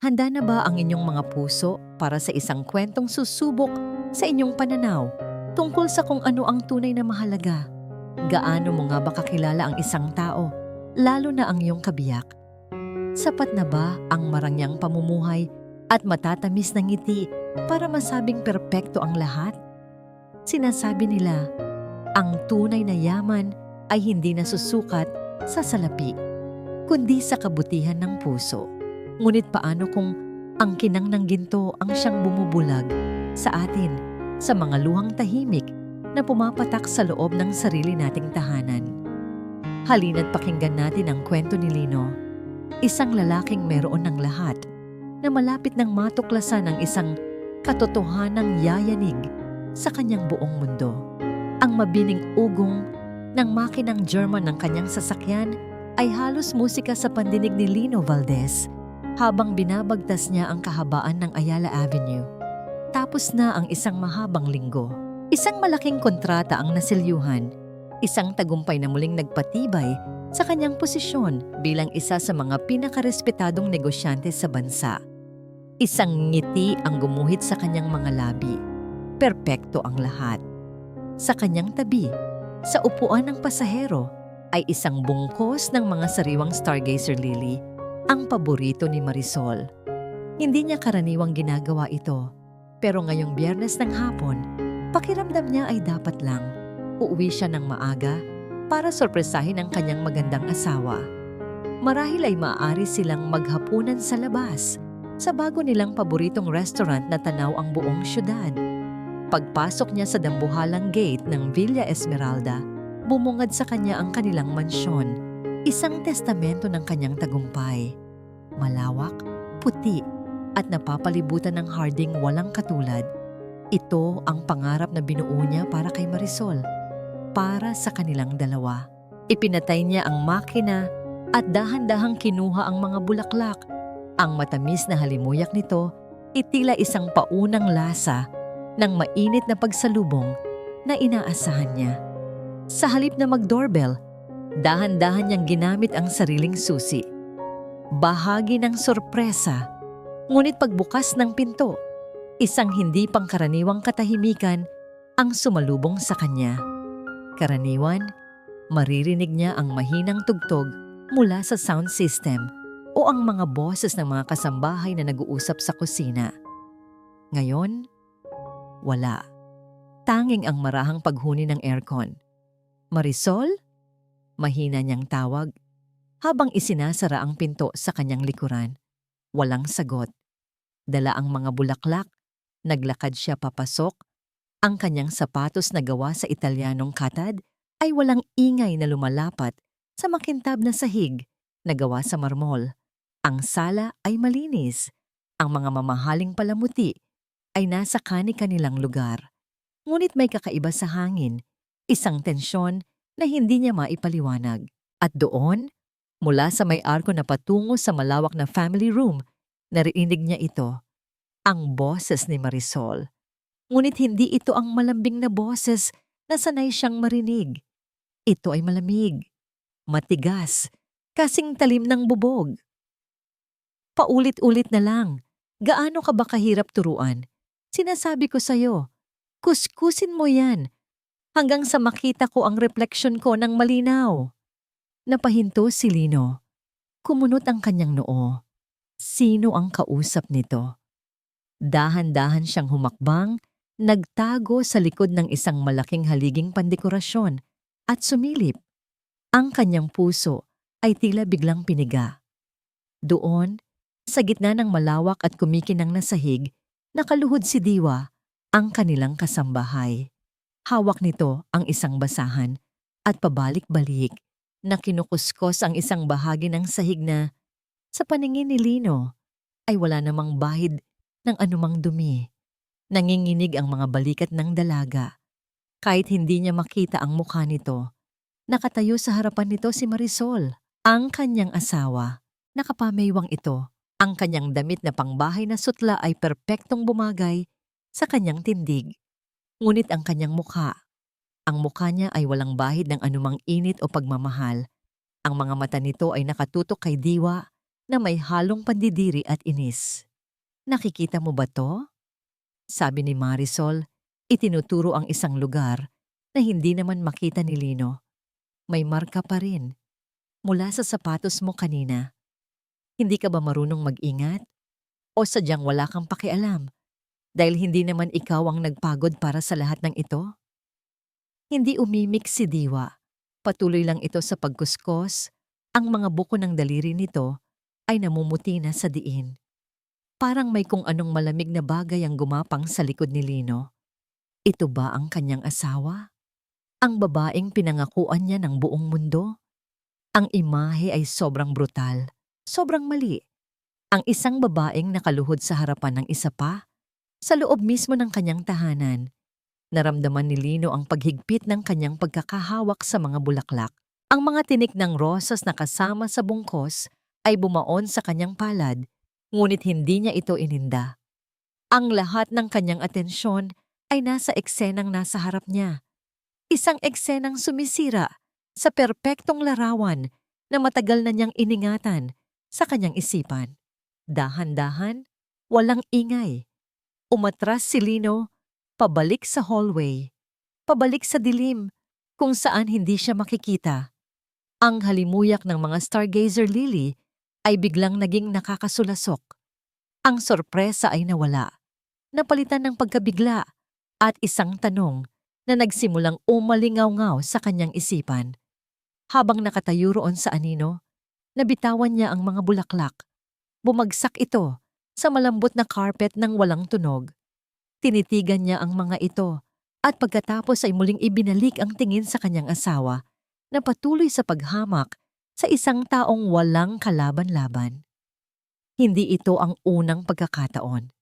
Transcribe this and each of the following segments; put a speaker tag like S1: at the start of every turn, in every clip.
S1: Handa na ba ang inyong mga puso para sa isang kwentong susubok sa inyong pananaw tungkol sa kung ano ang tunay na mahalaga? Gaano mo nga ba kakilala ang isang tao, lalo na ang iyong kabiyak? Sapat na ba ang marangyang pamumuhay at matatamis na ngiti para masabing perpekto ang lahat? Sinasabi nila, ang tunay na yaman ay hindi nasusukat sa salapi, kundi sa kabutihan ng puso. Ngunit paano kung ang kinang ng ginto ang siyang bumubulag sa atin sa mga luhang tahimik na pumapatak sa loob ng sarili nating tahanan? Halina't pakinggan natin ang kwento ni Lino, isang lalaking meron ng lahat na malapit nang matuklasan ang isang katotohanang yayanig sa kanyang buong mundo. Ang mabining ugong ng makinang German ng kanyang sasakyan ay halos musika sa pandinig ni Lino Valdez habang binabagtas niya ang kahabaan ng Ayala Avenue. Tapos na ang isang mahabang linggo. Isang malaking kontrata ang nasilyuhan. Isang tagumpay na muling nagpatibay sa kanyang posisyon bilang isa sa mga pinakarespetadong negosyante sa bansa. Isang ngiti ang gumuhit sa kanyang mga labi. Perpekto ang lahat. Sa kanyang tabi, sa upuan ng pasahero, ay isang bungkos ng mga sariwang Stargazer Lily, ang paborito ni Marisol. Hindi niya karaniwang ginagawa ito, pero ngayong Biyernes ng hapon, pakiramdam niya ay dapat lang. Uuwi siya ng maaga para sorpresahin ang kanyang magandang asawa. Marahil ay maaari silang maghapunan sa labas, sa bago nilang paboritong restaurant na tanaw ang buong syudad. Pagpasok niya sa dambuhalang gate ng Villa Esmeralda, bumungad sa kanya ang kanilang mansyon, isang testamento ng kanyang tagumpay. Malawak, puti, at napapalibutan ng harding walang katulad. Ito ang pangarap na binuo niya para kay Marisol, para sa kanilang dalawa. Ipinatay niya ang makina at dahan-dahang kinuha ang mga bulaklak. Ang matamis na halimuyak nito, itila isang paunang lasa ng mainit na pagsalubong na inaasahan niya. Sa halip na mag-doorbell, dahan-dahan niyang ginamit ang sariling susi. Bahagi ng sorpresa, ngunit pagbukas ng pinto, isang hindi pangkaraniwang katahimikan ang sumalubong sa kanya. Karaniwan, maririnig niya ang mahinang tugtog mula sa sound system o ang mga boses ng mga kasambahay na nag-uusap sa kusina. Ngayon, wala. Tanging ang marahang paghuni ng aircon. Marisol? Mahina niyang tawag habang isinasara ang pinto sa kanyang likuran. Walang sagot. Dala ang mga bulaklak, naglakad siya papasok. Ang kanyang sapatos na gawa sa Italianong katad ay walang ingay na lumalapat sa makintab na sahig na gawa sa marmol. Ang sala ay malinis. Ang mga mamahaling palamuti ay nasa kani-kanilang lugar. Ngunit may kakaiba sa hangin, isang tensyon na hindi niya maipaliwanag. At doon, mula sa may arko na patungo sa malawak na family room, narinig niya ito, ang boses ni Marisol. Ngunit hindi ito ang malambing na boses na sanay siyang marinig. Ito ay malamig, matigas, kasing talim ng bubog. Paulit-ulit na lang, gaano ka ba kahirap turuan? Sinasabi ko sa'yo, kuskusin mo yan hanggang sa makita ko ang refleksyon ko ng malinaw. Napahinto si Lino. Kumunot ang kanyang noo. Sino ang kausap nito? Dahan-dahan siyang humakbang, nagtago sa likod ng isang malaking haliging pandekorasyon at sumilip. Ang kanyang puso ay tila biglang piniga. Doon, sa gitna ng malawak at kumikinang na sahig, nakaluhod si Diwa, ang kanilang kasambahay. Hawak nito ang isang basahan at pabalik-balik na kinukuskos ang isang bahagi ng sahig na, sa paningin ni Lino, ay wala namang bahid ng anumang dumi. Nanginginig ang mga balikat ng dalaga. Kahit hindi niya makita ang mukha nito, nakatayo sa harapan nito si Marisol, ang kanyang asawa. Nakapameywang ito. Ang kanyang damit na pangbahay na sutla ay perpektong bumagay sa kanyang tindig. Ngunit ang kanyang mukha, ang mukha niya ay walang bahid ng anumang init o pagmamahal. Ang mga mata nito ay nakatutok kay Diwa na may halong pandidiri at inis. "Nakikita mo ba to?" sabi ni Marisol, itinuturo ang isang lugar na hindi naman makita ni Lino. "May marka pa rin, mula sa sapatos mo kanina. Hindi ka ba marunong mag-ingat? O sadyang wala kang pakialam dahil hindi naman ikaw ang nagpagod para sa lahat ng ito?" Hindi umimik si Diwa. Patuloy lang ito sa pagkuskos. Ang mga buko ng daliri nito ay namumuti na sa diin. Parang may kung anong malamig na bagay ang gumapang sa likod ni Lino. Ito ba ang kanyang asawa? Ang babaeng pinangakuan niya ng buong mundo? Ang imahe ay sobrang brutal, sobrang mali. Ang isang babaeng nakaluhod sa harapan ng isa pa, sa loob mismo ng kanyang tahanan. Naramdaman ni Lino ang paghigpit ng kanyang pagkakahawak sa mga bulaklak. Ang mga tinik ng rosas na kasama sa bungkos ay bumaon sa kanyang palad, ngunit hindi niya ito ininda. Ang lahat ng kanyang atensyon ay nasa eksenang nasa harap niya. Isang eksenang sumisira sa perpektong larawan na matagal na niyang iningatan sa kanyang isipan. Dahan-dahan, walang ingay. Umatras si Lino, pabalik sa hallway, pabalik sa dilim, kung saan hindi siya makikita. Ang halimuyak ng mga stargazer lily ay biglang naging nakakasulasok. Ang sorpresa ay nawala, napalitan ng pagkabigla at isang tanong na nagsimulang umalingaw-ngaw sa kanyang isipan. Habang nakatayo roon sa anino, nabitawan niya ang mga bulaklak. Bumagsak ito sa malambot na carpet ng walang tunog. Tinitigan niya ang mga ito at pagkatapos ay muling ibinalik ang tingin sa kanyang asawa na patuloy sa paghamak sa isang taong walang kalaban-laban. Hindi ito ang unang pagkakataon.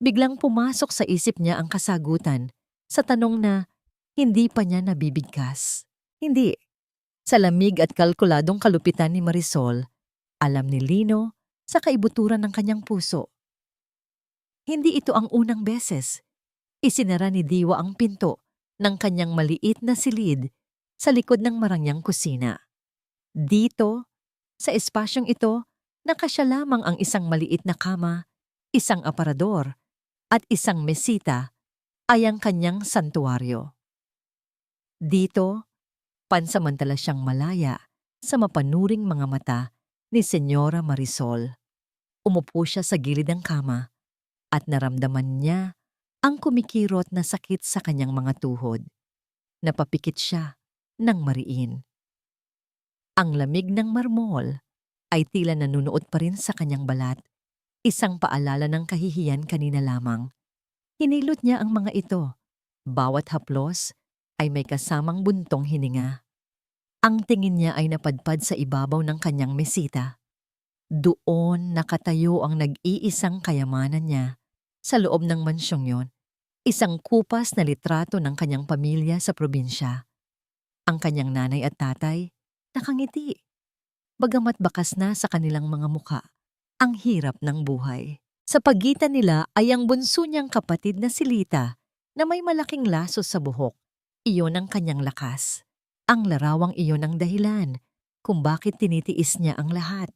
S1: Biglang pumasok sa isip niya ang kasagutan sa tanong na hindi pa niya nabibigkas. Hindi. Sa lamig at kalkuladong kalupitan ni Marisol, alam ni Lino sa kaibuturan ng kanyang puso. Hindi ito ang unang beses. Isinara ni Diwa ang pinto ng kanyang maliit na silid sa likod ng marangyang kusina. Dito, sa espasyong ito, nakasya lamang ang isang maliit na kama, isang aparador, at isang mesita ay ang kanyang santuaryo. Dito, pansamantala siyang malaya sa mapanuring mga mata ni Senyora Marisol. Umupo siya sa gilid ng kama at naramdaman niya ang kumikirot na sakit sa kanyang mga tuhod. Napapikit siya ng mariin. Ang lamig ng marmol ay tila nanunuot pa rin sa kanyang balat, isang paalala ng kahihiyan kanina lamang. Hinilot niya ang mga ito. Bawat haplos ay may kasamang buntong hininga. Ang tingin niya ay napadpad sa ibabaw ng kanyang mesita. Doon nakatayo ang nag-iisang kayamanan niya sa loob ng mansyong yon. Isang kupas na litrato ng kanyang pamilya sa probinsya. Ang kanyang nanay at tatay nakangiti. Bagamat bakas na sa kanilang mga muka ang hirap ng buhay. Sa pagitan nila ay ang bunso niyang kapatid na si Lita na may malaking laso sa buhok. Iyon ang kanyang lakas. Ang larawang iyon ang dahilan kung bakit tinitiis niya ang lahat.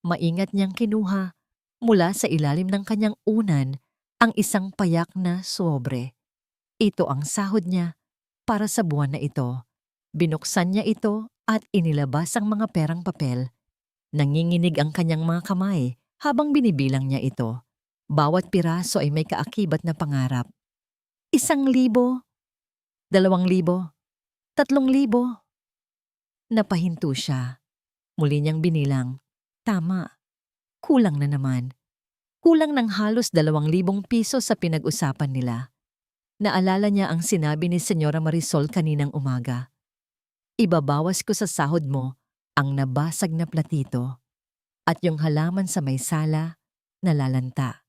S1: Maingat niyang kinuha mula sa ilalim ng kanyang unan ang isang payak na sobre. Ito ang sahod niya para sa buwan na ito. Binuksan niya ito at inilabas ang mga perang papel. Nanginginig ang kanyang mga kamay habang binibilang niya ito. Bawat piraso ay may kaakibat na pangarap. 1,000, 2,000, 3,000. Napahinto siya. Muli niyang binilang. Tama. Kulang na naman. Kulang ng halos 2,000 piso sa pinag-usapan nila. Naalala niya ang sinabi ni Senyora Marisol kaninang umaga. Ibabawas ko sa sahod mo ang nabasag na platito at yung halaman sa may sala nalalanta.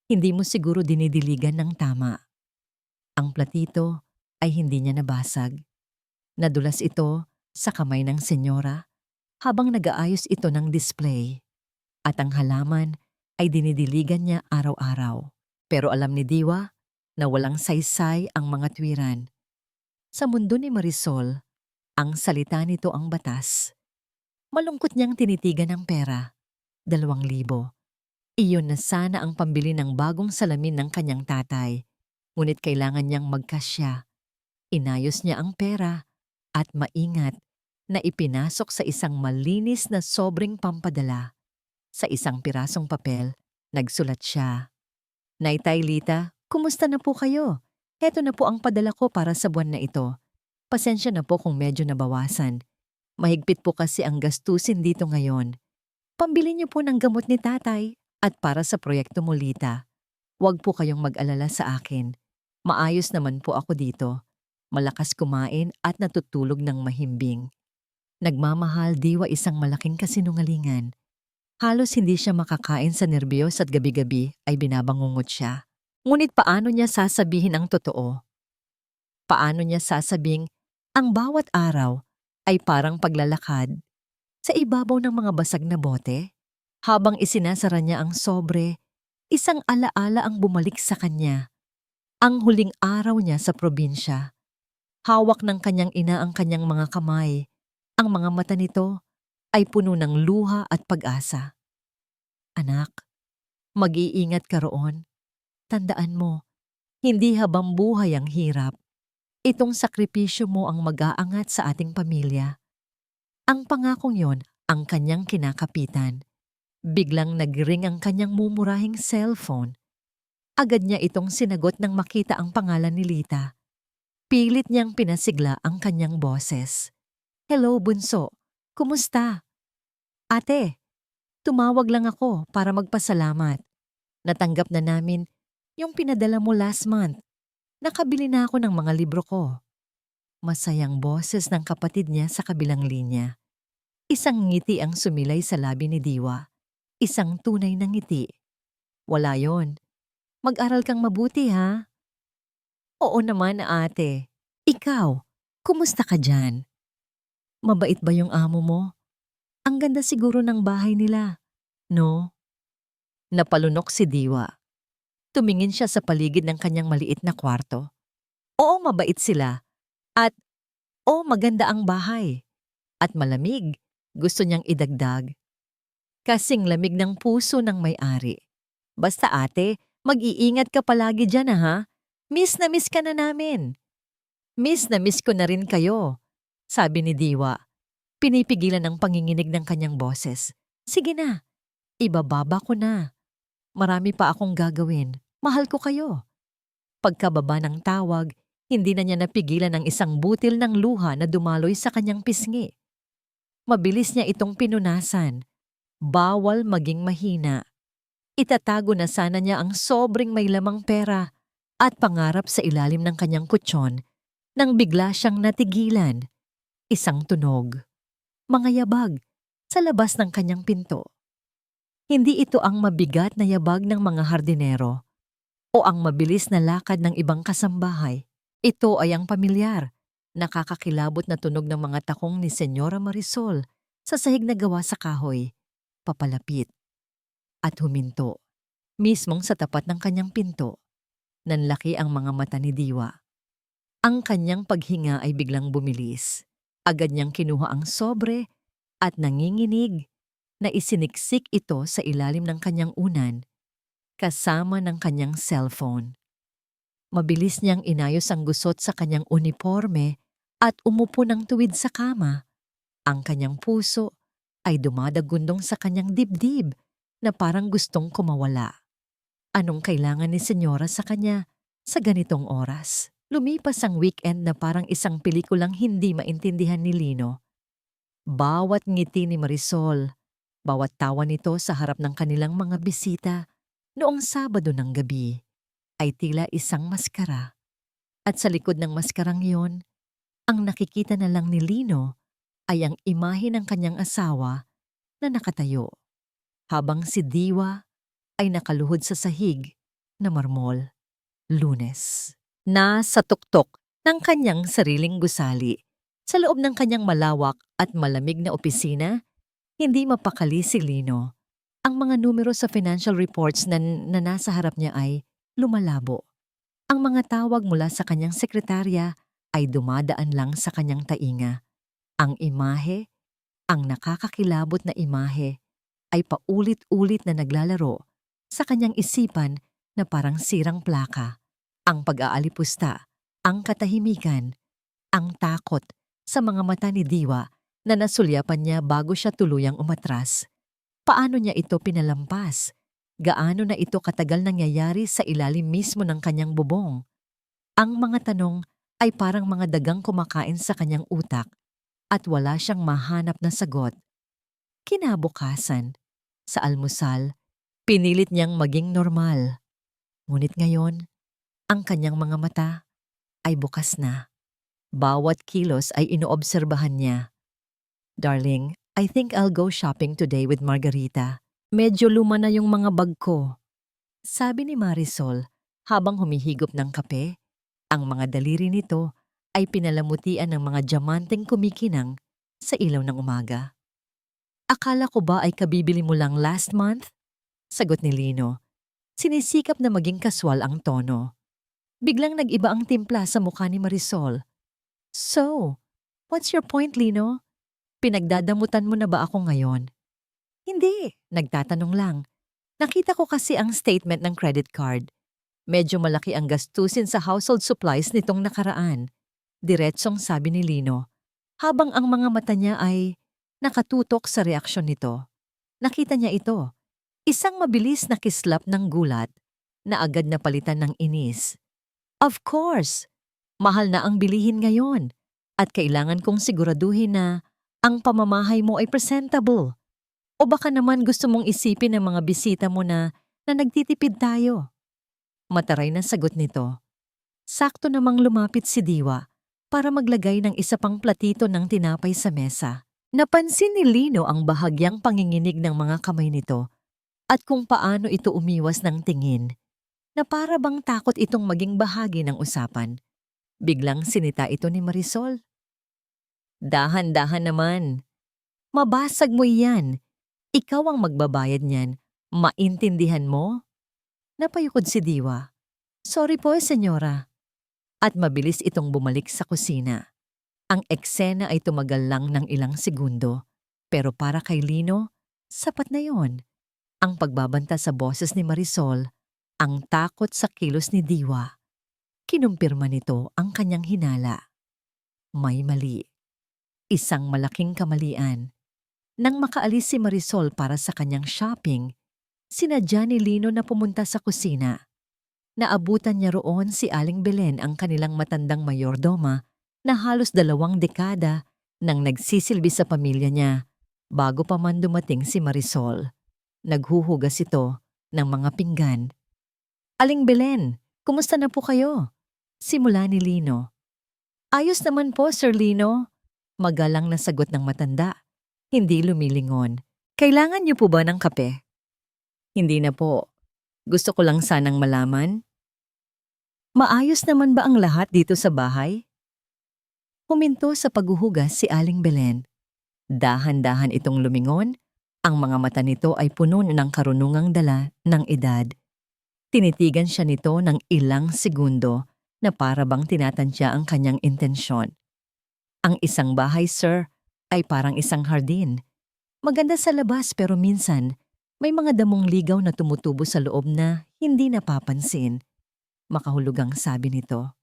S1: Hindi mo siguro dinidiligan ng tama. Ang platito ay hindi niya nabasag. Nadulas ito sa kamay ng senyora habang nag-aayos ito ng display. At ang halaman ay dinidiligan niya araw-araw. Pero alam ni Diwa na walang saysay ang mga tuwiran. Sa mundo ni Marisol, ang salita nito ang batas. Malungkot niyang tinitigan ang pera. 2,000. Iyon na sana ang pambili ng bagong salamin ng kanyang tatay. Ngunit kailangan niyang magkasya. Inayos niya ang pera at maingat na ipinasok sa isang malinis na sobreng pampadala. Sa isang pirasong papel, nagsulat siya. Naitay Lita, kumusta na po kayo? Heto na po ang padala ko para sa buwan na ito. Pasensya na po kung medyo nabawasan. Mahigpit po kasi ang gastusin dito ngayon. Pambili niyo po ng gamot ni tatay at para sa proyekto mo, Lita. Huwag po kayong mag-alala sa akin. Maayos naman po ako dito. Malakas kumain at natutulog ng mahimbing. Nagmamahal Diwa isang malaking kasinungalingan. Halos hindi siya makakain sa nerbiyos at gabi-gabi ay binabangungot siya. Ngunit paano niya sasabihin ang totoo? Paano niya sasabing ang bawat araw ay parang paglalakad sa ibabaw ng mga basag na bote? Habang isinasara niya ang sobre, isang alaala ang bumalik sa kanya. Ang huling araw niya sa probinsya. Hawak ng kanyang ina ang kanyang mga kamay. Ang mga mata nito ay puno ng luha at pag-asa. Anak, mag-iingat ka roon. Tandaan mo, hindi habang buhay ang hirap. Itong sakripisyo mo ang mag-aangat sa ating pamilya. Ang pangakong yon ang kanyang kinakapitan. Biglang nagring ang kanyang mumurahing cellphone. Agad niya itong sinagot nang makita ang pangalan ni Lita. Pilit niyang pinasigla ang kanyang boses. Hello, bunso. Kumusta? Ate, tumawag lang ako para magpasalamat. Natanggap na namin yung pinadala mo last month. Nakabili na ako ng mga libro ko. Masayang boses ng kapatid niya sa kabilang linya. Isang ngiti ang sumilay sa labi ni Diwa. Isang tunay na ngiti. Wala yon. Mag-aral kang mabuti ha? Oo naman ate. Ikaw, kumusta ka dyan? Mabait ba yung amo mo? Ang ganda siguro ng bahay nila, no? Napalunok si Diwa. Tumingin siya sa paligid ng kanyang maliit na kwarto. Oo, mabait sila. At maganda ang bahay. At malamig, gusto niyang idagdag. Kasing lamig ng puso ng may-ari. Basta ate, mag-iingat ka palagi dyan ha. Miss na miss ka na namin. Miss na miss ko na rin kayo, sabi ni Diwa. Pinipigilan ang panginginig ng kanyang boses. Sige na, ibababa ko na. Marami pa akong gagawin. Mahal ko kayo. Pagkababa ng tawag, hindi na niya napigilan ang isang butil ng luha na dumaloy sa kanyang pisngi. Mabilis niya itong pinunasan. Bawal maging mahina. Itatago na sana niya ang sobrang may lamang pera at pangarap sa ilalim ng kanyang kutsyon nang bigla siyang natigilan. Isang tunog. Mga yabag sa labas ng kanyang pinto. Hindi ito ang mabigat na yabag ng mga hardinero o ang mabilis na lakad ng ibang kasambahay. Ito ay ang pamilyar, nakakakilabot na tunog ng mga takong ni Senyora Marisol sa sahig na gawa sa kahoy. Papalapit at huminto. Mismong sa tapat ng kanyang pinto, nanlaki ang mga mata ni Diwa. Ang kanyang paghinga ay biglang bumilis. Agad niyang kinuha ang sobre at nanginginig na isiniksik ito sa ilalim ng kanyang unan kasama ng kanyang cellphone. Mabilis niyang inayos ang gusot sa kanyang uniforme at umupo ng tuwid sa kama. Ang kanyang puso ay dumadagundong sa kanyang dibdib na parang gustong kumawala. Anong kailangan ni Senyora sa kanya sa ganitong oras? Lumipas ang weekend na parang isang pelikulang hindi maintindihan ni Lino. Bawat ngiti ni Marisol, bawat tawa nito sa harap ng kanilang mga bisita noong Sabado ng gabi ay tila isang maskara. At sa likod ng maskarang yon, ang nakikita na lang ni Lino ay ang imahe ng kanyang asawa na nakatayo, habang si Diwa ay nakaluhod sa sahig na marmol. Lunes. Nasa tuktok ng kanyang sariling gusali. Sa loob ng kanyang malawak at malamig na opisina, hindi mapakali si Lino. Ang mga numero sa financial reports na nasa harap niya ay lumalabo. Ang mga tawag mula sa kanyang sekretarya ay dumadaan lang sa kanyang tainga. Ang imahe, ang nakakakilabot na imahe, ay paulit-ulit na naglalaro sa kanyang isipan na parang sirang plaka. Ang pag-aalipusta, ang katahimikan, ang takot sa mga mata ni Diwa na nasulyapan niya bago siya tuluyang umatras. Paano niya ito pinalampas? Gaano na ito katagal nangyayari sa ilalim mismo ng kanyang bubong? Ang mga tanong ay parang mga dagang kumakain sa kanyang utak at wala siyang mahanap na sagot. Kinabukasan, sa almusal, pinilit niyang maging normal. Ngunit ngayon, ang kanyang mga mata ay bukas na. Bawat kilos ay inoobserbahan niya. Darling, I think I'll go shopping today with Margarita. Medyo luma na yung mga bag ko. Sabi ni Marisol habang humihigop ng kape. Ang mga daliri nito ay pinalamutian ng mga diamanteng kumikinang sa ilaw ng umaga. Akala ko ba ay kabibili mo lang last month? Sagot ni Lino. Sinisikap na maging kaswal ang tono. Biglang nag-iba ang timpla sa mukha ni Marisol. So, what's your point, Lino? Pinagdadamutan mo na ba ako ngayon? Hindi, nagtatanong lang. Nakita ko kasi ang statement ng credit card. Medyo malaki ang gastusin sa household supplies nitong nakaraan. Diretsong sabi ni Lino, habang ang mga mata niya ay nakatutok sa reaksyon nito. Nakita niya ito, isang mabilis na kislap ng gulat na agad na palitan ng inis. Of course, mahal na ang bilihin ngayon at kailangan kong siguraduhin na ang pamamahay mo ay presentable. O baka naman gusto mong isipin ng mga bisita mo na nagtitipid tayo. Mataray na sagot nito. Sakto namang lumapit si Diwa para maglagay ng isa pang platito ng tinapay sa mesa. Napansin ni Lino ang bahagyang panginginig ng mga kamay nito at kung paano ito umiwas ng tingin na para bang takot itong maging bahagi ng usapan. Biglang sinita ito ni Marisol. Dahan-dahan naman. Mabasag mo iyan. Ikaw ang magbabayad niyan. Maintindihan mo? Napayukod si Diwa. Sorry po, senyora. At mabilis itong bumalik sa kusina. Ang eksena ay tumagal lang ng ilang segundo. Pero para kay Lino, sapat na yon. Ang pagbabanta sa boses ni Marisol, ang takot sa kilos ni Diwa. Kinumpirma nito ang kanyang hinala. May mali. Isang malaking kamalian. Nang makaalis si Marisol para sa kanyang shopping, sinadya ni Lino na pumunta sa kusina. Naabutan niya roon si Aling Belen, ang kanilang matandang mayordoma na halos 2 dekada nang nagsisilbi sa pamilya niya bago pa man dumating si Marisol. Naghuhugas ito ng mga pinggan. Aling Belen, kumusta na po kayo? Simula ni Lino. Ayos naman po, Sir Lino. Magalang na sagot ng matanda. Hindi lumilingon. Kailangan niyo po ba ng kape? Hindi na po. Gusto ko lang sanang malaman. Maayos naman ba ang lahat dito sa bahay? Huminto sa paghuhugas si Aling Belen. Dahan-dahan itong lumingon. Ang mga mata nito ay puno ng karunungang dala ng edad. Tinitigan siya nito ng ilang segundo na para bang tinatansya ang kanyang intensyon. Ang isang bahay, sir, ay parang isang hardin. Maganda sa labas pero minsan, may mga damong ligaw na tumutubo sa loob na hindi napapansin. Makahulugang sabi nito.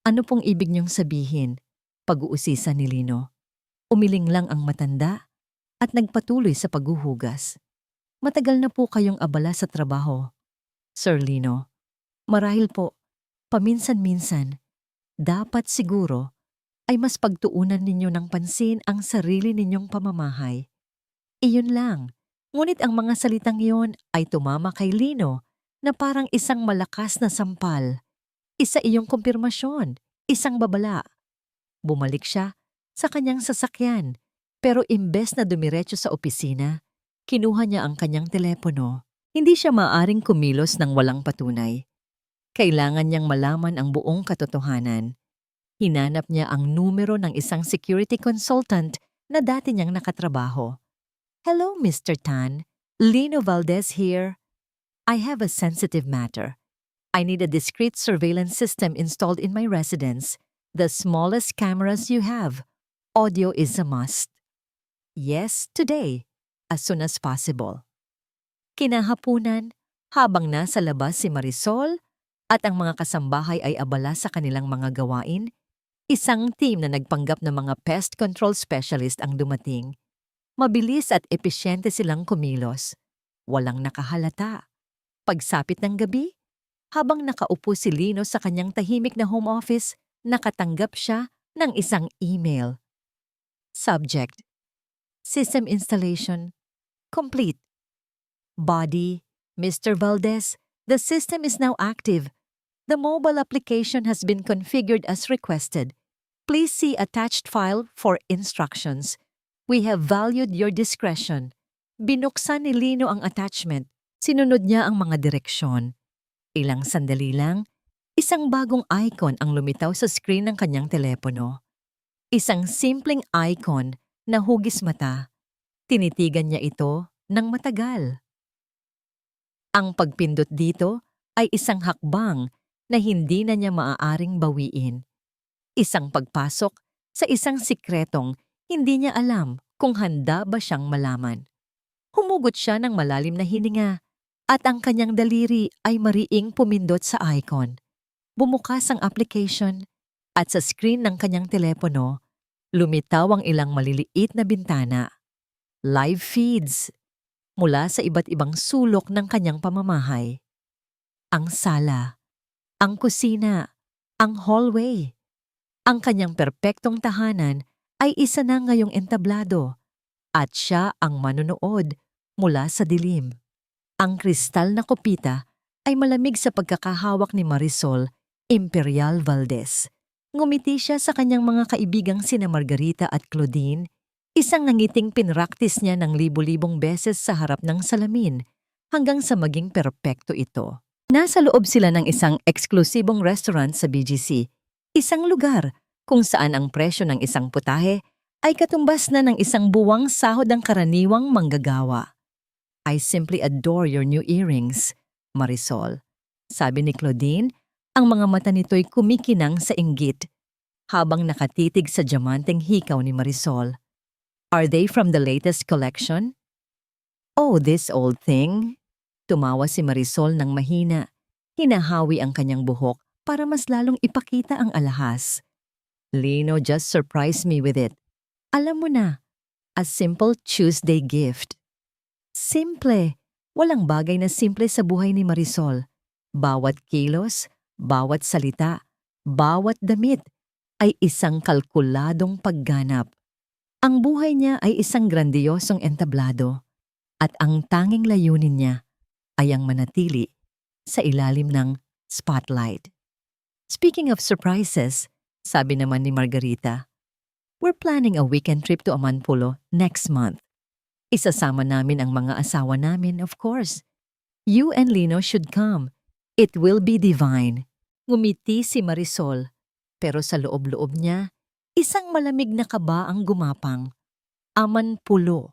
S1: Ano pong ibig niyong sabihin? Pag-uusisa ni Lino. Umiling lang ang matanda at nagpatuloy sa paghuhugas. Matagal na po kayong abala sa trabaho. Sir Lino, marahil po, paminsan-minsan, dapat siguro ay mas pagtuunan ninyo ng pansin ang sarili ninyong pamamahay. Iyon lang. Ngunit ang mga salitang iyon ay tumama kay Lino na parang isang malakas na sampal. Isa iyong kumpirmasyon, isang babala. Bumalik siya sa kanyang sasakyan, pero imbes na dumiretso sa opisina, kinuha niya ang kanyang telepono. Hindi siya maaring kumilos ng walang patunay. Kailangan niyang malaman ang buong katotohanan. Hinanap niya ang numero ng isang security consultant na dati niyang nakatrabaho. Hello, Mr. Tan. Lino Valdez here. I have a sensitive matter. I need a discreet surveillance system installed in my residence. The smallest cameras you have. Audio is a must. Yes, today. as soon as possible. Kinahapunan, habang nasa labas si Marisol at ang mga kasambahay ay abala sa kanilang mga gawain, isang team na nagpanggap ng mga pest control specialist ang dumating. Mabilis at epesyente silang kumilos. Walang nakahalata. Pagsapit ng gabi, habang nakaupo si Lino sa kanyang tahimik na home office, nakatanggap siya ng isang email. Subject: System installation complete. Body: Mr. Valdez, the system is now active. The mobile application has been configured as requested. Please see attached file for instructions. We have valued your discretion. Binuksan ni Lino ang attachment. Sinunod niya ang mga direksyon. Ilang sandali lang, isang bagong icon ang lumitaw sa screen ng kanyang telepono. Isang simpleng icon na hugis mata. Tinitigan niya ito ng matagal. Ang pagpindot dito ay isang hakbang na hindi na niya maaaring bawiin. Isang pagpasok sa isang sikretong hindi niya alam kung handa ba siyang malaman. Humugot siya ng malalim na hininga at ang kanyang daliri ay mariing pumindot sa icon. Bumukas ang application at sa screen ng kanyang telepono, lumitaw ang ilang maliliit na bintana. Live feeds mula sa iba't ibang sulok ng kanyang pamamahay. Ang sala, ang kusina, ang hallway. Ang kanyang perpektong tahanan ay isa na ngayong entablado at siya ang manunood mula sa dilim. Ang kristal na kopita ay malamig sa pagkakahawak ni Marisol Imperial Valdez. Ngumiti siya sa kanyang mga kaibigang sina Margarita at Claudine, isang nangiting pinraktis niya ng libu-libong beses sa harap ng salamin hanggang sa maging perpekto ito. Nasa loob sila ng isang eksklusibong restaurant sa BGC, isang lugar kung saan ang presyo ng isang putahe ay katumbas na ng isang buwang sahod ng karaniwang manggagawa. I simply adore your new earrings, Marisol. Sabi ni Claudine, ang mga mata nito'y kumikinang sa inggit habang nakatitig sa diamanteng hikaw ni Marisol. Are they from the latest collection? Oh, this old thing. Tumawa si Marisol ng mahina. Hinahawi ang kanyang buhok para mas lalong ipakita ang alahas. Lino just surprised me with it. Alam mo na, a simple Tuesday gift. Simple. Walang bagay na simple sa buhay ni Marisol. Bawat kilos, bawat salita, bawat damit ay isang kalkuladong pagganap. Ang buhay niya ay isang grandiyosong entablado at ang tanging layunin niya ay ang manatili sa ilalim ng spotlight. Speaking of surprises, sabi naman ni Margarita, we're planning a weekend trip to Amanpulo next month. Isasama namin ang mga asawa namin, of course. You and Lino should come. It will be divine. Ngumiti si Marisol, pero sa loob-loob niya, isang malamig na kaba ang gumapang. Amanpulo.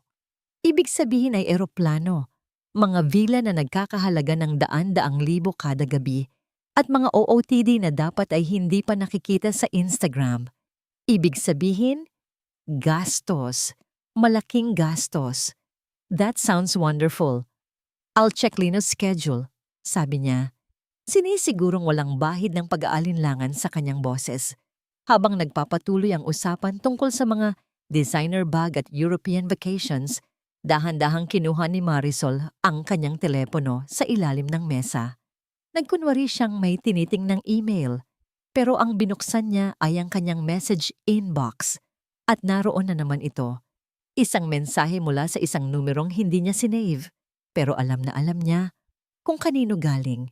S1: Ibig sabihin ay eroplano, mga villa na nagkakahalaga ng daan-daang libo kada gabi, at mga OOTD na dapat ay hindi pa nakikita sa Instagram. Ibig sabihin, gastos. Malaking gastos. That sounds wonderful. I'll check Lino's schedule, sabi niya. Sinisigurong walang bahid ng pag-aalinlangan sa kanyang boses habang nagpapatuloy ang usapan tungkol sa mga designer bag at European vacations. Dahan-dahang kinuha ni Marisol ang kanyang telepono sa ilalim ng mesa. Nagkunwari siyang may tinitingnang email, pero ang binuksan niya ay ang kanyang message inbox at naroon na naman ito. Isang mensahe mula sa isang numerong hindi niya sinave, pero alam na alam niya kung kanino galing.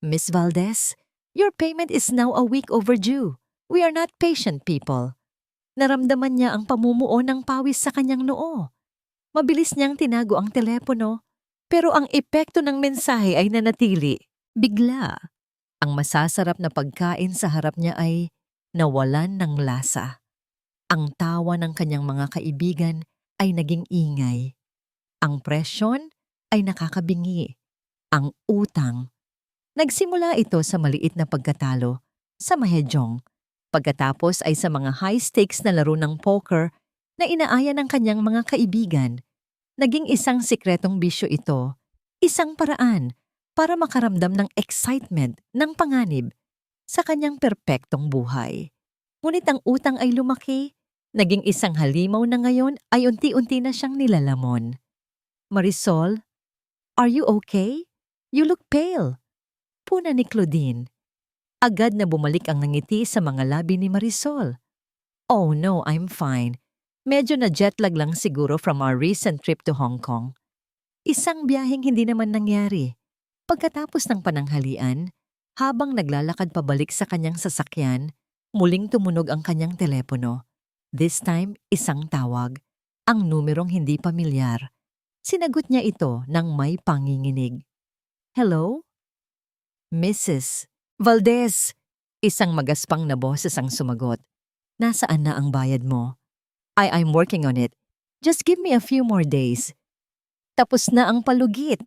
S1: Miss Valdez, your payment is now a week overdue. We are not patient people. Naramdaman niya ang pamumuo ng pawis sa kanyang noo. Mabilis niyang tinago ang telepono, pero ang epekto ng mensahe ay nanatili. Bigla, ang masasarap na pagkain sa harap niya ay nawalan ng lasa. Ang tawa ng kanyang mga kaibigan ay naging ingay. Ang presyon ay nakakabingi. Ang utang. Nagsimula ito sa maliit na pagkatalo sa mahejong. Pagkatapos ay sa mga high-stakes na laro ng poker na inaaya ng kanyang mga kaibigan. Naging isang sikretong bisyo ito, isang paraan para makaramdam ng excitement ng panganib sa kanyang perpektong buhay. Ngunit ang utang ay lumaki, naging isang halimaw na ngayon ay unti-unti na siyang nilalamon. Marisol, are you okay? You look pale. Puna ni Claudine. Agad na bumalik ang ngiti sa mga labi ni Marisol. Oh no, I'm fine. Medyo na jetlag lang siguro from our recent trip to Hong Kong. Isang biyaheng hindi naman nangyari. Pagkatapos ng pananghalian, habang naglalakad pabalik sa kanyang sasakyan, muling tumunog ang kanyang telepono. This time, isang tawag. Ang numerong hindi pamilyar. Sinagot niya ito ng may panginginig. Hello? Mrs. Valdez! Isang magaspang na boses ang sumagot. Nasaan na ang bayad mo? I'm working on it. Just give me a few more days. Tapos na ang palugit.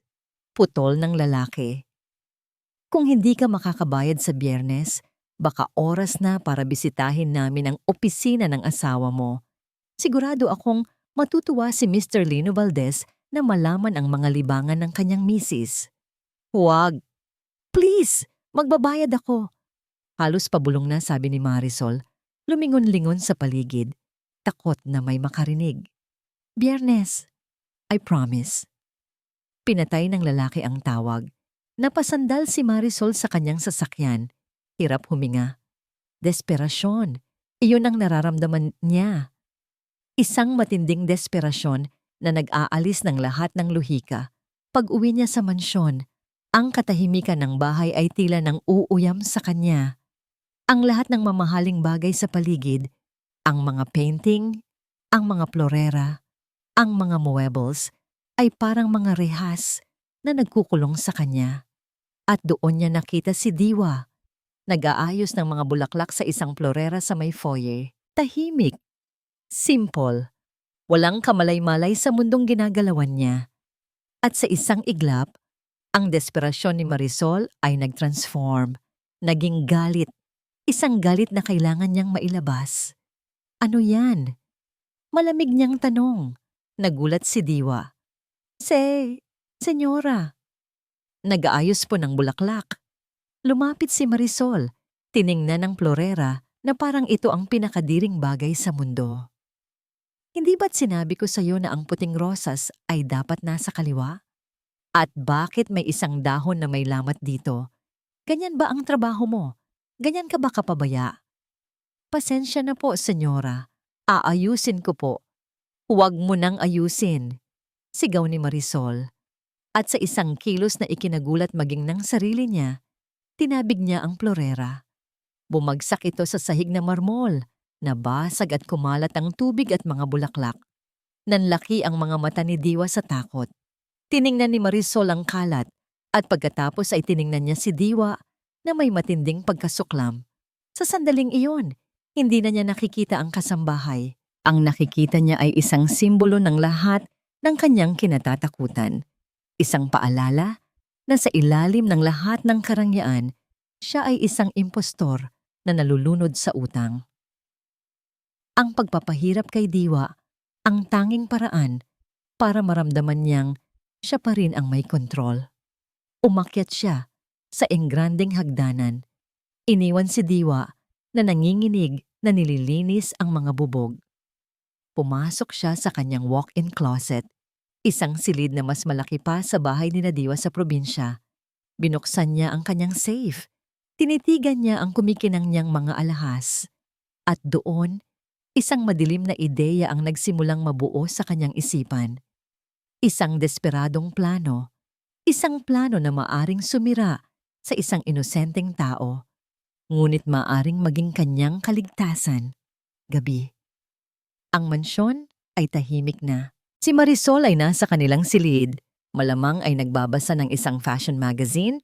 S1: Putol ng lalaki. Kung hindi ka makakabayad sa Biyernes, baka oras na para bisitahin namin ang opisina ng asawa mo. Sigurado akong matutuwa si Mr. Lino Valdez na malaman ang mga libangan ng kanyang misis. Huwag. Please, magbabayad ako. Halos pabulong na sabi ni Marisol, lumingon-lingon sa paligid, takot na may makarinig. Biyernes, I promise. Pinatay ng lalaki ang tawag. Napasandal si Marisol sa kanyang sasakyan. Hirap huminga. Desperasyon. Iyon ang nararamdaman niya. Isang matinding desperasyon na nag-aalis ng lahat ng luhika. Pag-uwi niya sa mansyon, ang katahimikan ng bahay ay tila nang uuyam sa kanya. Ang lahat ng mamahaling bagay sa paligid, ang mga painting, ang mga florera, ang mga muebles, ay parang mga rehas na nagkukulong sa kanya. At doon niya nakita si Diwa. Nag-aayos ng mga bulaklak sa isang florera sa may foyer. Tahimik. Simple. Walang kamalay-malay sa mundong ginagalawan niya. At sa isang iglap, ang desperasyon ni Marisol ay nag-transform. Naging galit. Isang galit na kailangan niyang mailabas. Ano yan? Malamig niyang tanong. Nagulat si Diwa. Senyora. Nag-aayos po ng bulaklak. Lumapit si Marisol. Tiningnan ng florera na parang ito ang pinakadiring bagay sa mundo. Hindi ba't sinabi ko sa iyo na ang puting rosas ay dapat nasa kaliwa? At bakit may isang dahon na may lamat dito? Ganyan ba ang trabaho mo? Ganyan ka ba kapabaya? Pasensya na po, senyora. Aayusin ko po. Huwag mo nang ayusin. Sigaw ni Marisol. At sa isang kilos na ikinagulat maging ng sarili niya, tinabig niya ang florera. Bumagsak ito sa sahig na marmol. Nabasag at kumalat ang tubig at mga bulaklak. Nanlaki ang mga mata ni Diwa sa takot. Tiningnan ni Marisol ang kalat at pagkatapos ay tiningnan niya si Diwa na may matinding pagkasuklam. Sa sandaling iyon, hindi na niya nakikita ang kasambahay. Ang nakikita niya ay isang simbolo ng lahat ng kanyang kinatatakutan. Isang paalala na sa ilalim ng lahat ng karangyaan, siya ay isang impostor na nalulunod sa utang. Ang pagpapahirap kay Diwa, ang tanging paraan para maramdaman niyang siya pa rin ang may kontrol. Umakyat siya sa engranding hagdanan. Iniwan si Diwa na nanginginig na nililinis ang mga bubog. Pumasok siya sa kanyang walk-in closet, isang silid na mas malaki pa sa bahay ni Diwa sa probinsya. Binuksan niya ang kanyang safe. Tinitigan niya ang kumikinang niyang mga alahas. At doon, isang madilim na ideya ang nagsimulang mabuo sa kanyang isipan. Isang desperadong plano. Isang plano na maaring sumira sa isang inosenteng tao. Ngunit maaring maging kanyang kaligtasan. Gabi. Ang mansyon ay tahimik na. Si Marisol ay nasa kanilang silid. Malamang ay nagbabasa ng isang fashion magazine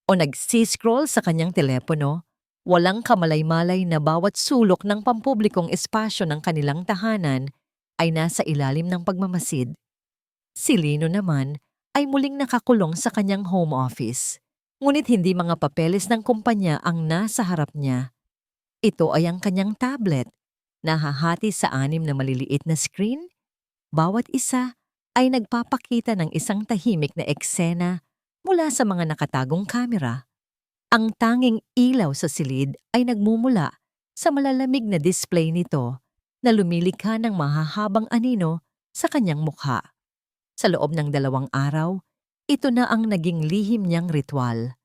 S1: o nagsi-scroll sa kanyang telepono. Walang kamalay-malay na bawat sulok ng pampublikong espasyo ng kanilang tahanan ay nasa ilalim ng pagmamasid. Si Lino naman ay muling nakakulong sa kanyang home office. Ngunit hindi mga papeles ng kumpanya ang nasa harap niya. Ito ay ang kanyang tablet, nahahati sa 6 na maliliit na screen. Bawat isa ay nagpapakita ng isang tahimik na eksena mula sa mga nakatagong kamera. Ang tanging ilaw sa silid ay nagmumula sa malalamig na display nito na lumilikha ng mahahabang anino sa kanyang mukha. Sa loob ng 2 araw, ito na ang naging lihim niyang ritual.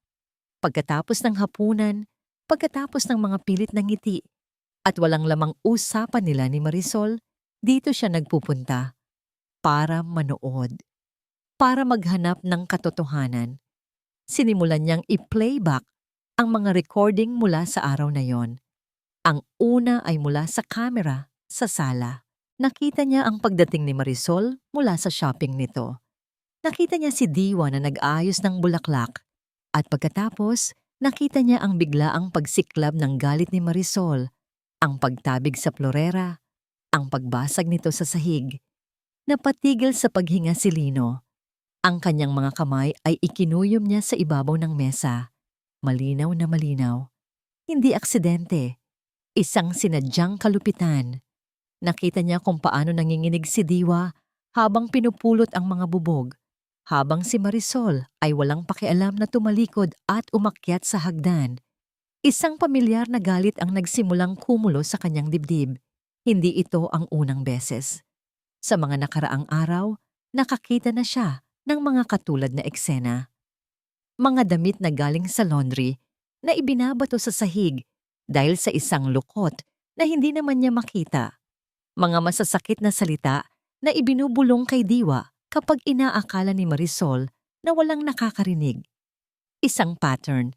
S1: Pagkatapos ng hapunan, pagkatapos ng mga pilit na ngiti, at walang lamang usapan nila ni Marisol, dito siya nagpupunta para manood, para maghanap ng katotohanan. Sinimulan niyang i-playback ang mga recording mula sa araw na yon. Ang una ay mula sa camera sa sala. Nakita niya ang pagdating ni Marisol mula sa shopping nito. Nakita niya si Diwa na nag-aayos ng bulaklak. At pagkatapos, nakita niya ang biglaang pagsiklab ng galit ni Marisol, ang pagtabig sa florera, ang pagbasag nito sa sahig. Napatigil sa paghinga si Lino. Ang kanyang mga kamay ay ikinuyom niya sa ibabaw ng mesa. Malinaw na malinaw. Hindi aksidente. Isang sinadyang kalupitan. Nakita niya kung paano nanginginig si Diwa habang pinupulot ang mga bubog, habang si Marisol ay walang pakialam na tumalikod at umakyat sa hagdan. Isang pamilyar na galit ang nagsimulang kumulo sa kanyang dibdib. Hindi ito ang unang beses. Sa mga nakaraang araw, nakakita na siya ng mga katulad na eksena. Mga damit na galing sa laundry na ibinabato sa sahig dahil sa isang lukot na hindi naman niya makita. Mga masasakit na salita na ibinubulong kay Diwa kapag inaakala ni Marisol na walang nakakarinig. Isang pattern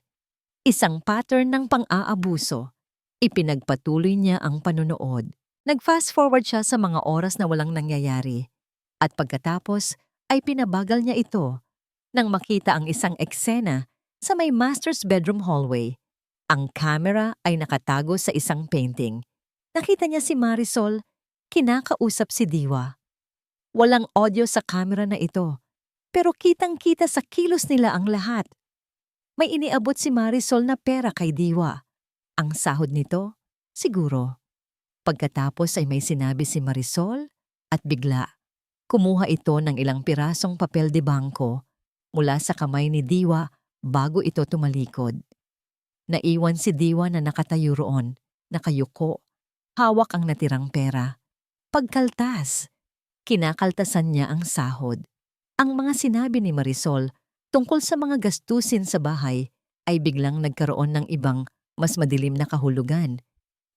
S1: ng pang-aabuso. Ipinagpatuloy niya ang panunood. Nag-fast forward siya sa mga oras na walang nangyayari. At pagkatapos ay pinabagal niya ito nang makita ang isang eksena sa may master's bedroom hallway. Ang camera ay nakatago sa isang painting. Nakita niya si Marisol, kinakausap si Diwa. Walang audio sa camera na ito, pero kitang-kita sa kilos nila ang lahat. May iniabot si Marisol na pera kay Diwa. Ang sahod nito, siguro. Pagkatapos ay may sinabi si Marisol at bigla, kumuha ito ng ilang pirasong papel de bangko mula sa kamay ni Diwa bago ito tumalikod. Naiwan si Diwa na nakatayo roon, nakayuko, hawak ang natirang pera. Pagkaltas, kinakaltasan niya ang sahod. Ang mga sinabi ni Marisol tungkol sa mga gastusin sa bahay ay biglang nagkaroon ng ibang mas madilim na kahulugan.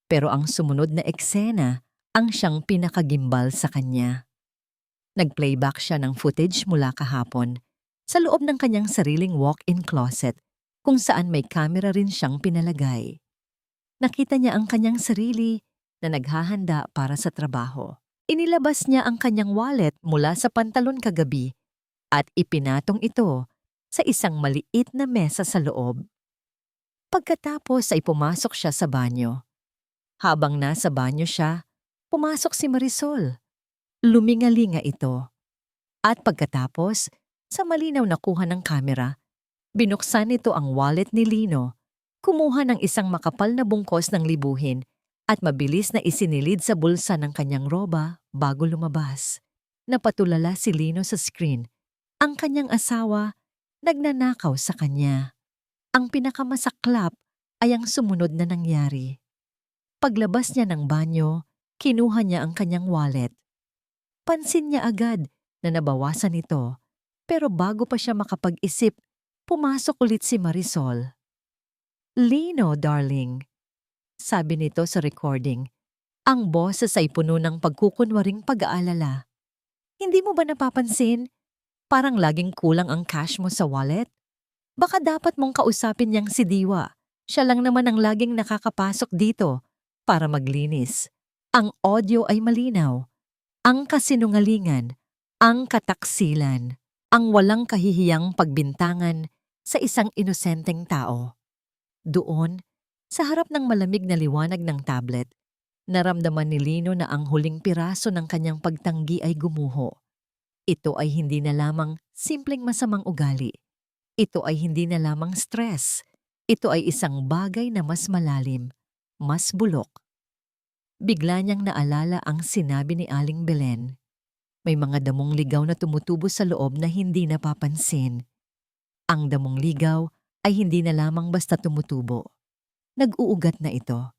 S1: Pero ang sumunod na eksena ang siyang pinakagimbal sa kanya. Nag-playback siya ng footage mula kahapon sa loob ng kanyang sariling walk-in closet kung saan may camera rin siyang pinalagay. Nakita niya ang kanyang sarili na naghahanda para sa trabaho. Inilabas niya ang kanyang wallet mula sa pantalon kagabi at ipinatong ito sa isang maliit na mesa sa loob. Pagkatapos ay pumasok siya sa banyo. Habang nasa banyo siya, pumasok si Marisol. Lumingalinga ito. At pagkatapos, sa malinaw na kuha ng kamera, binuksan nito ang wallet ni Lino, kumuha ng isang makapal na bungkos ng libuhin at mabilis na isinilid sa bulsa ng kanyang roba bago lumabas. Napatulala si Lino sa screen. Ang kanyang asawa, nagnanakaw sa kanya. Ang pinakamasaklap ay ang sumunod na nangyari. Paglabas niya ng banyo, kinuha niya ang kanyang wallet. Pansin niya agad na nabawasan ito, pero bago pa siya makapag-isip, pumasok ulit si Marisol. "Lino, darling," sabi nito sa recording. Ang boses ay puno ng pagkukunwaring pag-aalala. "Hindi mo ba napapansin? Parang laging kulang ang cash mo sa wallet? Baka dapat mong kausapin niyang si Diwa. Siya lang naman ang laging nakakapasok dito para maglinis. Ang audio ay malinaw. Ang kasinungalingan, ang kataksilan, ang walang kahihiyang pagbintangan sa isang inosenteng tao." Doon, sa harap ng malamig na liwanag ng tablet, naramdaman ni Lino na ang huling piraso ng kanyang pagtanggi ay gumuho. Ito ay hindi na lamang simpleng masamang ugali. Ito ay hindi na lamang stress. Ito ay isang bagay na mas malalim, mas bulok. Bigla niyang naalala ang sinabi ni Aling Belen. May mga damong ligaw na tumutubo sa loob na hindi napapansin. Ang damong ligaw ay hindi na lamang basta tumutubo. Nag-uugat na ito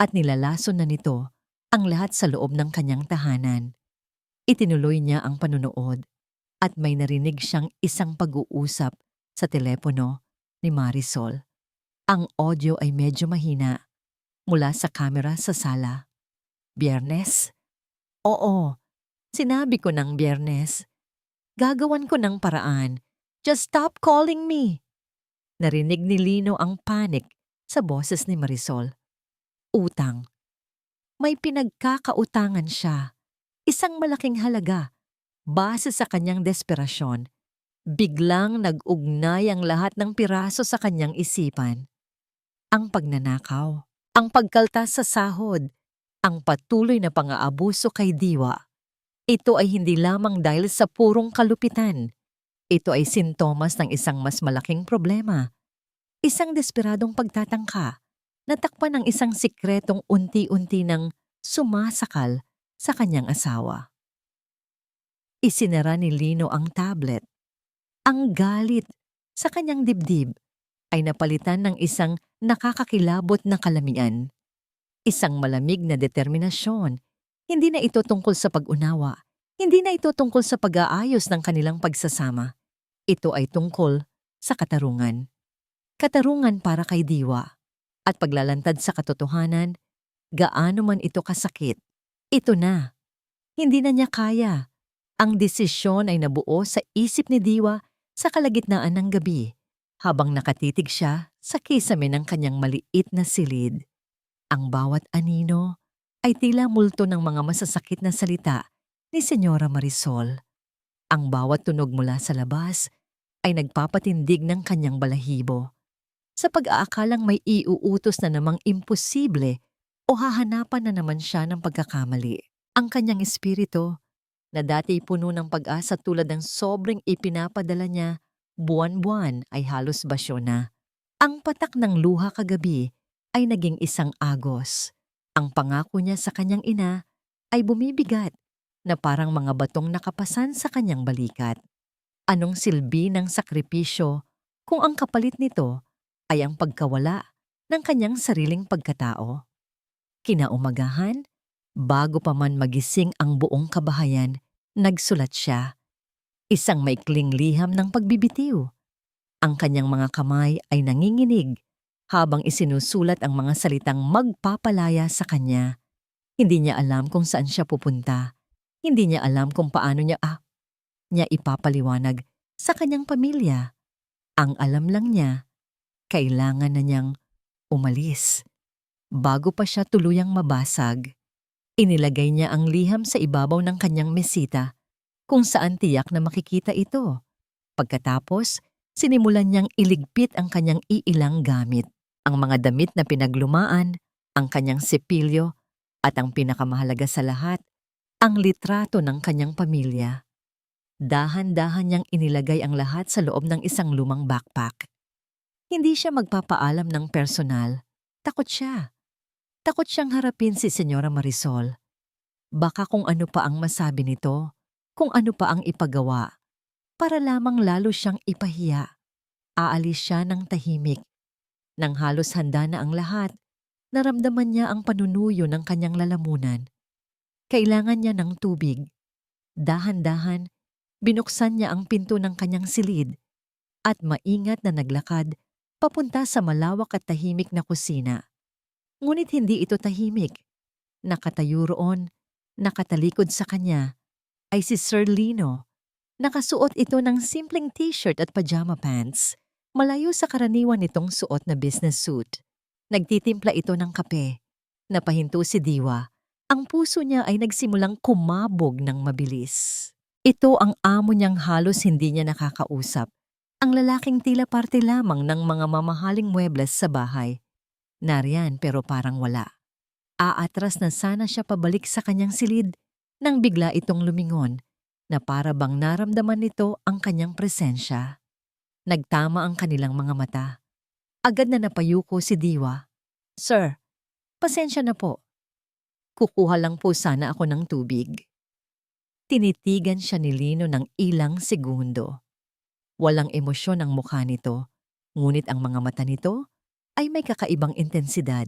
S1: at nilalason na nito ang lahat sa loob ng kanyang tahanan. Itinuloy niya ang panunood at may narinig siyang isang pag-uusap sa telepono ni Marisol. Ang audio ay medyo mahina mula sa kamera sa sala. Biyernes? Oo, sinabi ko ng Biyernes. Gagawan ko ng paraan. Just stop calling me. Narinig ni Lino ang panic sa boses ni Marisol. Utang. May pinagkakautangan siya. Isang malaking halaga. Base sa kanyang desperasyon, biglang nag-ugnay ang lahat ng piraso sa kanyang isipan. Ang pagnanakaw, ang pagkaltas sa sahod, ang patuloy na pang-aabuso kay Diwa. Ito ay hindi lamang dahil sa purong kalupitan. Ito ay sintomas ng isang mas malaking problema. Isang desperadong pagtatangka na takpan ng isang sikretong unti-unti nang sumasakal sa kanyang asawa. Isinara ni Lino ang tablet. Ang galit sa kanyang dibdib ay napalitan ng isang nakakakilabot na kalamian. Isang malamig na determinasyon. Hindi na ito tungkol sa pag-unawa. Hindi na ito tungkol sa pag-aayos ng kanilang pagsasama. Ito ay tungkol sa katarungan. Katarungan para kay Diwa. At paglalantad sa katotohanan, gaano man ito kasakit. Ito na. Hindi na niya kaya. Ang desisyon ay nabuo sa isip ni Diwa sa kalagitnaan ng gabi habang nakatitig siya sa kisame ng kanyang maliit na silid. Ang bawat anino ay tila multo ng mga masasakit na salita ni Senyora Marisol. Ang bawat tunog mula sa labas ay nagpapatindig ng kanyang balahibo. Sa pag-aakalang may iuutos na namang imposible o hahanapan na naman siya ng pagkakamali. Ang kanyang espiritu na dati puno ng pag-asa tulad ng sobrang ipinapadala niya, buwan-buwan ay halos basyo na. Ang patak ng luha kagabi ay naging isang agos. Ang pangako niya sa kanyang ina ay bumibigat na parang mga batong nakapasan sa kanyang balikat. Anong silbi ng sakripisyo kung ang kapalit nito ay ang pagkawala ng kanyang sariling pagkatao? Kinaumagahan, bago pa man magising ang buong kabahayan, nagsulat siya. Isang maikling liham ng pagbibitiw. Ang kanyang mga kamay ay nanginginig habang isinusulat ang mga salitang magpapalaya sa kanya. Hindi niya alam kung saan siya pupunta. Hindi niya alam kung paano niya ipapaliwanag sa kanyang pamilya. Ang alam lang niya, kailangan na niyang umalis. Bago pa siya tuluyang mabasag, inilagay niya ang liham sa ibabaw ng kanyang mesita kung saan tiyak na makikita ito. Pagkatapos, sinimulan niyang iligpit ang kanyang iilang gamit. Ang mga damit na pinaglumaan, ang kanyang sipilyo, at ang pinakamahalaga sa lahat, ang litrato ng kanyang pamilya. Dahan-dahan niyang inilagay ang lahat sa loob ng isang lumang backpack. Hindi siya magpapaalam ng personal. Takot siya. Takot siyang harapin si Senyora Marisol. Baka kung ano pa ang masabi nito, kung ano pa ang ipagawa, para lamang lalo siyang ipahiya. Aalis siya ng tahimik. Nang halos handa na ang lahat, naramdaman niya ang panunuyo ng kanyang lalamunan. Kailangan niya ng tubig. Dahan-dahan, binuksan niya ang pinto ng kanyang silid at maingat na naglakad papunta sa malawak at tahimik na kusina. Ngunit hindi ito tahimik. Nakatayo roon, nakatalikod sa kanya, ay si Sir Lino. Nakasuot ito ng simpleng t-shirt at pajama pants, malayo sa karaniwan nitong suot na business suit. Nagtitimpla ito ng kape. Napahinto si Diwa. Ang puso niya ay nagsimulang kumabog ng mabilis. Ito ang amo niyang halos hindi niya nakakausap. Ang lalaking tila parte lamang ng mga mamahaling muebles sa bahay. Nariyan pero parang wala. Aatras na sana siya pabalik sa kanyang silid nang bigla itong lumingon na para bang naramdaman nito ang kanyang presensya. Nagtama ang kanilang mga mata. Agad na napayuko si Diwa. Sir, pasensya na po. Kukuha lang po sana ako ng tubig. Tinitigan siya ni Lino ng ilang segundo. Walang emosyon ang mukha nito, ngunit ang mga mata nito ay may kakaibang intensidad.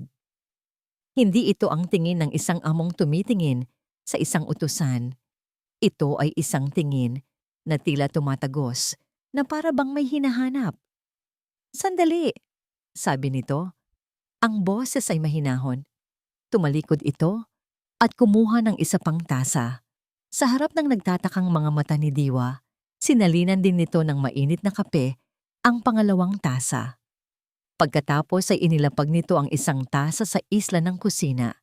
S1: Hindi ito ang tingin ng isang among tumitingin sa isang utusan. Ito ay isang tingin na tila tumatagos na para bang may hinahanap. Sandali, sabi nito. Ang boses ay mahinahon. Tumalikod ito at kumuha ng isa pang tasa. Sa harap ng nagtatakang mga mata ni Diwa, sinalinan din nito ng mainit na kape ang pangalawang tasa. Pagkatapos ay inilapag nito ang isang tasa sa isla ng kusina.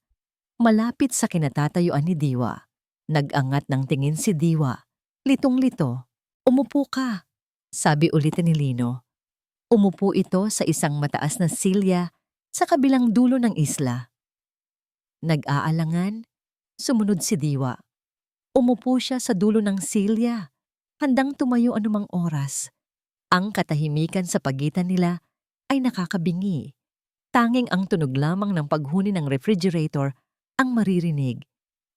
S1: Malapit sa kinatatayuan ni Diwa. Nag-angat ng tingin si Diwa. Litong-lito. Umupo ka, sabi ulit ni Lino. Umupo ito sa isang mataas na silya sa kabilang dulo ng isla. Nag-aalangan, sumunod si Diwa. Umupo siya sa dulo ng silya, handang tumayo anumang oras. Ang katahimikan sa pagitan nila ay nakakabingi. Tanging ang tunog lamang ng paghuni ng refrigerator ang maririnig.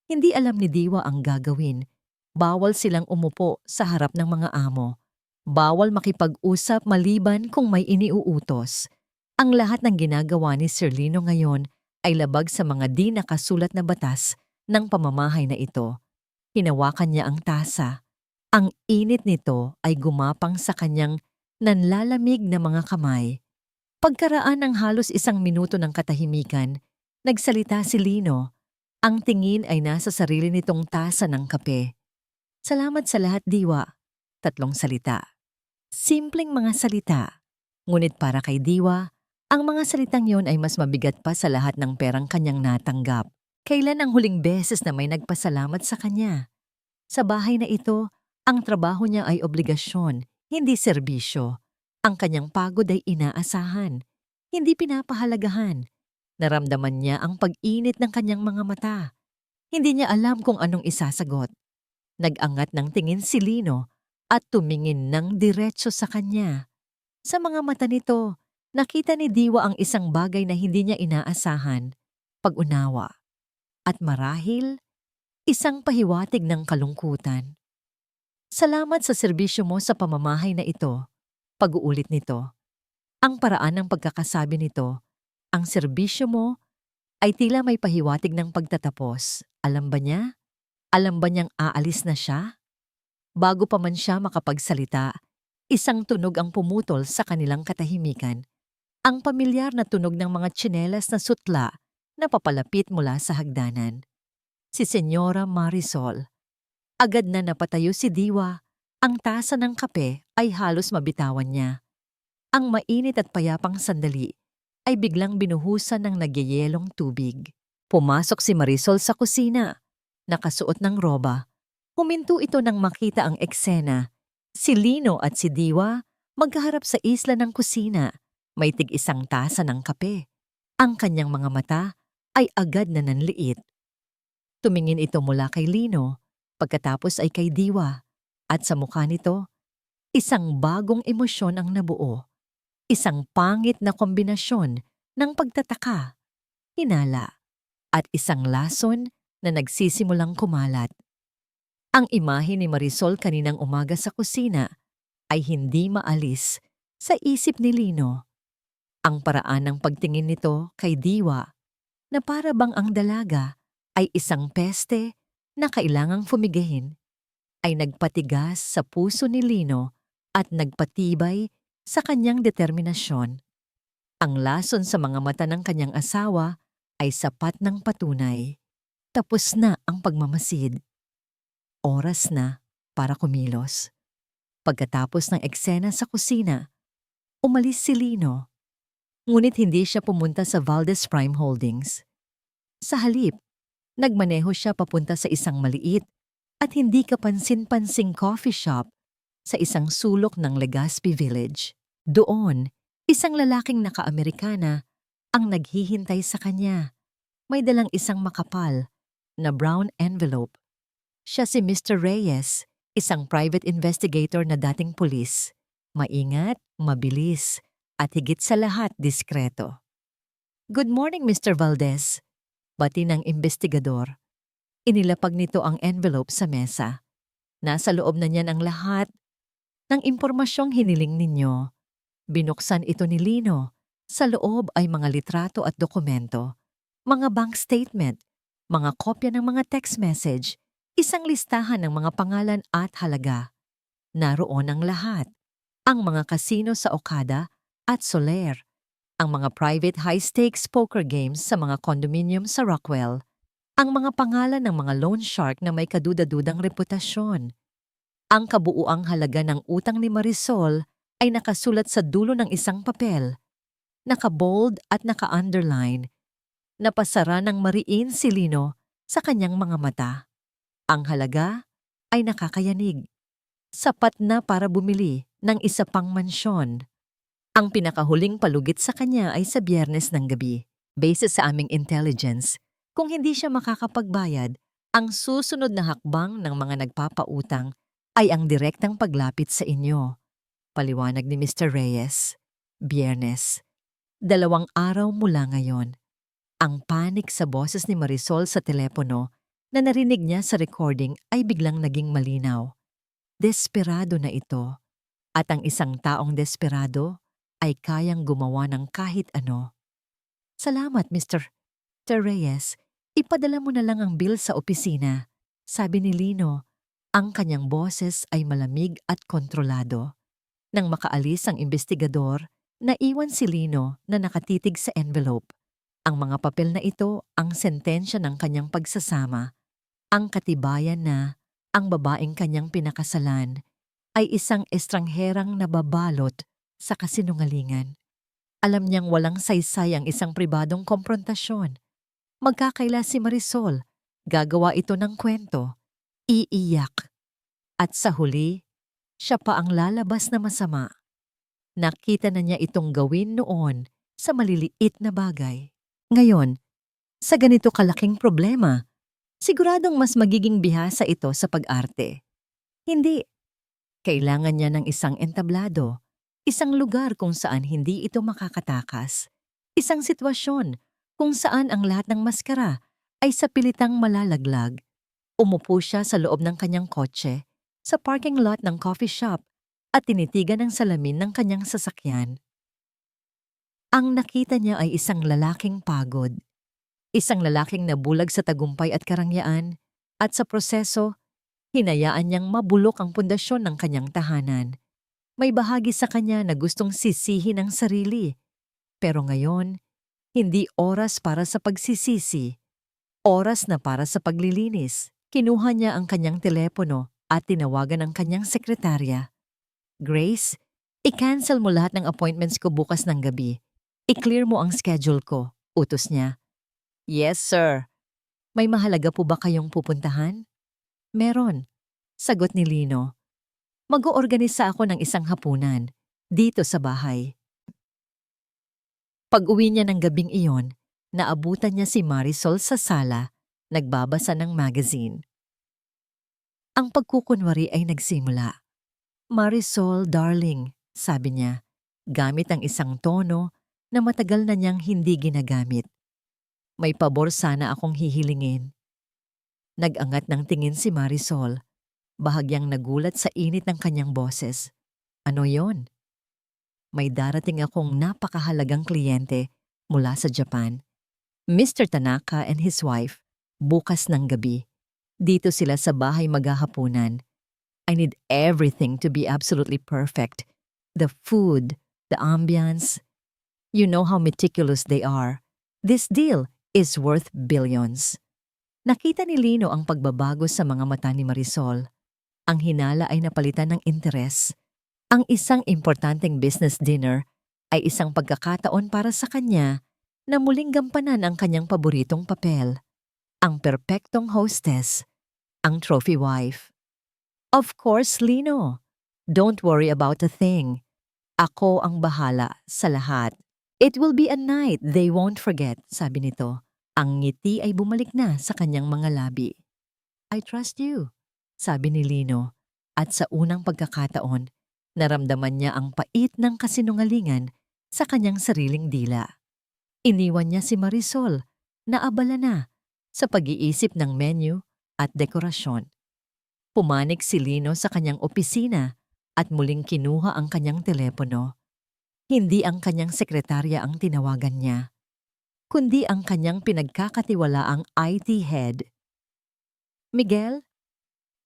S1: Hindi alam ni Diwa ang gagawin. Bawal silang umupo sa harap ng mga amo. Bawal makipag-usap maliban kung may iniuutos. Ang lahat ng ginagawa ni Sir Lino ngayon ay labag sa mga di nakasulat na batas ng pamamahay na ito. Hinawakan niya ang tasa. Ang init nito ay gumapang sa kanyang nanlalamig na mga kamay. Pagkaraan ng halos 1 minuto ng katahimikan, nagsalita si Lino. Ang tingin ay nasa sarili nitong tasa ng kape. Salamat sa lahat, Diwa. 3 salita. Simpleng mga salita. Ngunit para kay Diwa, ang mga salitang yon ay mas mabigat pa sa lahat ng perang kanyang natanggap. Kailan ang huling beses na may nagpasalamat sa kanya? Sa bahay na ito, ang trabaho niya ay obligasyon, hindi serbisyo. Ang kanyang pagod ay inaasahan, hindi pinapahalagahan. Naramdaman niya ang pag-init ng kanyang mga mata. Hindi niya alam kung anong isasagot. Nag-angat ng tingin si Lino at tumingin ng diretso sa kanya. Sa mga mata nito, nakita ni Diwa ang isang bagay na hindi niya inaasahan, pag-unawa. At marahil, isang pahiwatig ng kalungkutan. Salamat sa serbisyo mo sa pamamahay na ito. Pag-uulit nito. Ang paraan ng pagkakasabi nito, ang serbisyo mo ay tila may pahiwatig ng pagtatapos. Alam ba niya? Alam ba niyang aalis na siya? Bago pa man siya makapagsalita, isang tunog ang pumutol sa kanilang katahimikan. Ang pamilyar na tunog ng mga tsinelas na sutla na papalapit mula sa hagdanan. Si Senyora Marisol. Agad na napatayo si Diwa. Ang tasa ng kape ay halos mabitawan niya. Ang mainit at payapang sandali ay biglang binuhusan ng nagyayelong tubig. Pumasok si Marisol sa kusina. Nakasuot ng roba. Huminto ito nang makita ang eksena. Si Lino at si Diwa magkaharap sa isla ng kusina. May tig-1 tasa ng kape. Ang kanyang mga mata ay agad na nanliit. Tumingin ito mula kay Lino, pagkatapos ay kay Diwa. At sa mukha nito, isang bagong emosyon ang nabuo. Isang pangit na kombinasyon ng pagtataka, hinala, at isang lason na nagsisimulang kumalat. Ang imahe ni Marisol kaninang umaga sa kusina ay hindi maalis sa isip ni Lino. Ang paraan ng pagtingin nito kay Diwa na para bang ang dalaga ay isang peste na kailangang fumigahin ay nagpatigas sa puso ni Lino at nagpatibay sa kanyang determinasyon. Ang lason sa mga mata ng kanyang asawa ay sapat ng patunay. Tapos na ang pagmamasid. Oras na para kumilos. Pagkatapos ng eksena sa kusina, umalis si Lino. Ngunit hindi siya pumunta sa Valdez Prime Holdings. Sa halip, nagmaneho siya papunta sa isang maliit at hindi kapansin-pansing coffee shop sa isang sulok ng Legazpi Village. Doon, isang lalaking naka-Amerikana ang naghihintay sa kanya. May dalang isang makapal na brown envelope. Siya si Mr. Reyes, isang private investigator na dating pulis. Maingat, mabilis, at higit sa lahat diskreto. Good morning, Mr. Valdez. Bati ng investigador. Inilapag nito ang envelope sa mesa. Nasa loob na niyan ang lahat ng impormasyong hiniling ninyo. Binuksan ito ni Lino. Sa loob ay mga litrato at dokumento, mga bank statement, mga kopya ng mga text message, isang listahan ng mga pangalan at halaga. Naroon ang lahat. Ang mga kasino sa Okada at Soler, ang mga private high-stakes poker games sa mga condominium sa Rockwell, ang mga pangalan ng mga loan shark na may kaduda-dudang reputasyon. Ang kabuuang halaga ng utang ni Marisol ay nakasulat sa dulo ng isang papel. Naka-bold at naka-underline. Napasara ng mariin si Lino sa kanyang mga mata. Ang halaga ay nakakayanig. Sapat na para bumili ng isa pang mansyon. Ang pinakahuling palugit sa kanya ay sa Biyernes ng gabi. Base sa aming intelligence, kung hindi siya makakapagbayad, ang susunod na hakbang ng mga nagpapautang ay ang direktang paglapit sa inyo. Paliwanag ni Mr. Reyes. Biyernes. 2 araw mula ngayon. Ang panik sa boses ni Marisol sa telepono na narinig niya sa recording ay biglang naging malinaw. Desperado na ito. At ang isang taong desperado ay kayang gumawa ng kahit ano. Salamat, Mr. Reyes. Ipadala mo na lang ang bill sa opisina. Sabi ni Lino. Ang kanyang boses ay malamig at kontrolado. Nang makaalis ang investigador, naiwan si Lino na nakatitig sa envelope. Ang mga papel na ito ang sentensya ng kanyang pagsasama. Ang katibayan na ang babaeng kanyang pinakasalan ay isang estrangherang nababalot sa kasinungalingan. Alam niyang walang saysay ang isang pribadong komprontasyon. Magkakaila si Marisol, gagawa ito ng kwento, iiyak. At sa huli, siya pa ang lalabas na masama. Nakita na niya itong gawin noon sa maliliit na bagay. Ngayon, sa ganito kalaking problema, siguradong mas magiging bihasa ito sa pag-arte. Hindi. Kailangan niya ng isang entablado, isang lugar kung saan hindi ito makakatakas, isang sitwasyon kung saan ang lahat ng maskara ay sa pilitang malalaglag. Umupo siya sa loob ng kanyang kotse, sa parking lot ng coffee shop, at tinitigan ang salamin ng kanyang sasakyan. Ang nakita niya ay isang lalaking pagod. Isang lalaking nabulag sa tagumpay at karangyaan, at sa proseso, hinayaan niyang mabulok ang pundasyon ng kanyang tahanan. May bahagi sa kanya na gustong sisihin ang sarili. Pero ngayon, hindi oras para sa pagsisisi. Oras na para sa paglilinis. Kinuha niya ang kanyang telepono at tinawagan ang kanyang sekretarya. Grace, i-cancel mo lahat ng appointments ko bukas ng gabi. I-clear mo ang schedule ko, utos niya. Yes, sir. May mahalaga po ba kayong pupuntahan? Meron, sagot ni Lino. Mag-oorganisa ako ng isang hapunan, dito sa bahay. Pag-uwi niya ng gabing iyon, naabutan niya si Marisol sa sala, nagbabasa ng magazine. Ang pagkukunwari ay nagsimula. Marisol, darling, sabi niya, gamit ang isang tono na matagal na niyang hindi ginagamit. May pabor sana akong hihilingin. Nag-angat ng tingin si Marisol, bahagyang nagulat sa init ng kanyang boses. Ano yon? May darating akong napakahalagang kliyente mula sa Japan. Mr. Tanaka and his wife, bukas ng gabi. Dito sila sa bahay maghahapunan. I need everything to be absolutely perfect. The food, the ambience. You know how meticulous they are. This deal is worth billions. Nakita ni Lino ang pagbabago sa mga mata ni Marisol. Ang hinala ay napalitan ng interes. Ang isang importanteng business dinner ay isang pagkakataon para sa kanya na muling gampanan ang kanyang paboritong papel. Ang perpektong hostess, ang trophy wife. Of course, Lino. Don't worry about a thing. Ako ang bahala sa lahat. It will be a night they won't forget, sabi nito. Ang ngiti ay bumalik na sa kanyang mga labi. I trust you, sabi ni Lino. At sa unang pagkakataon, naramdaman niya ang pait ng kasinungalingan sa kanyang sariling dila. Iniwan niya si Marisol na abala na sa pag-iisip ng menu at dekorasyon. Pumanik si Lino sa kanyang opisina at muling kinuha ang kanyang telepono. Hindi ang kanyang sekretarya ang tinawagan niya, kundi ang kanyang pinagkakatiwalaang IT head. "Miguel,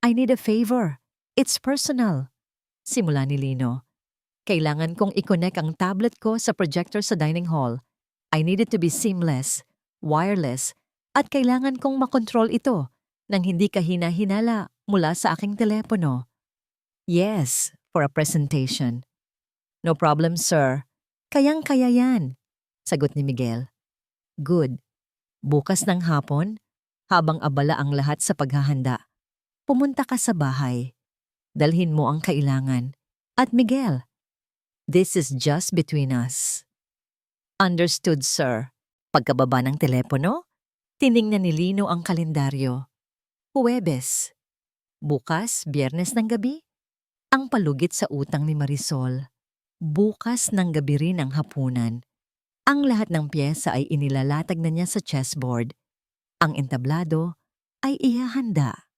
S1: I need a favor. It's personal." Simula ni Lino. "Kailangan kong i-connect ang tablet ko sa projector sa dining hall. I need it to be seamless, wireless, at kailangan kong makontrol ito nang hindi kahina-hinala mula sa aking telepono." "Yes, for a presentation." "No problem, sir. Kayang-kaya yan," sagot ni Miguel. "Good. Bukas ng hapon, habang abala ang lahat sa paghahanda, pumunta ka sa bahay. Dalhin mo ang kailangan. At Miguel, this is just between us." "Understood, sir." Pagkababa ng telepono, tiningnan ni Lino ang kalendaryo. Huwebes. Bukas, Biyernes ng gabi, ang palugit sa utang ni Marisol. Bukas ng gabi rin ang hapunan. Ang lahat ng pyesa ay inilalatag na niya sa chessboard. Ang entablado ay ihahanda.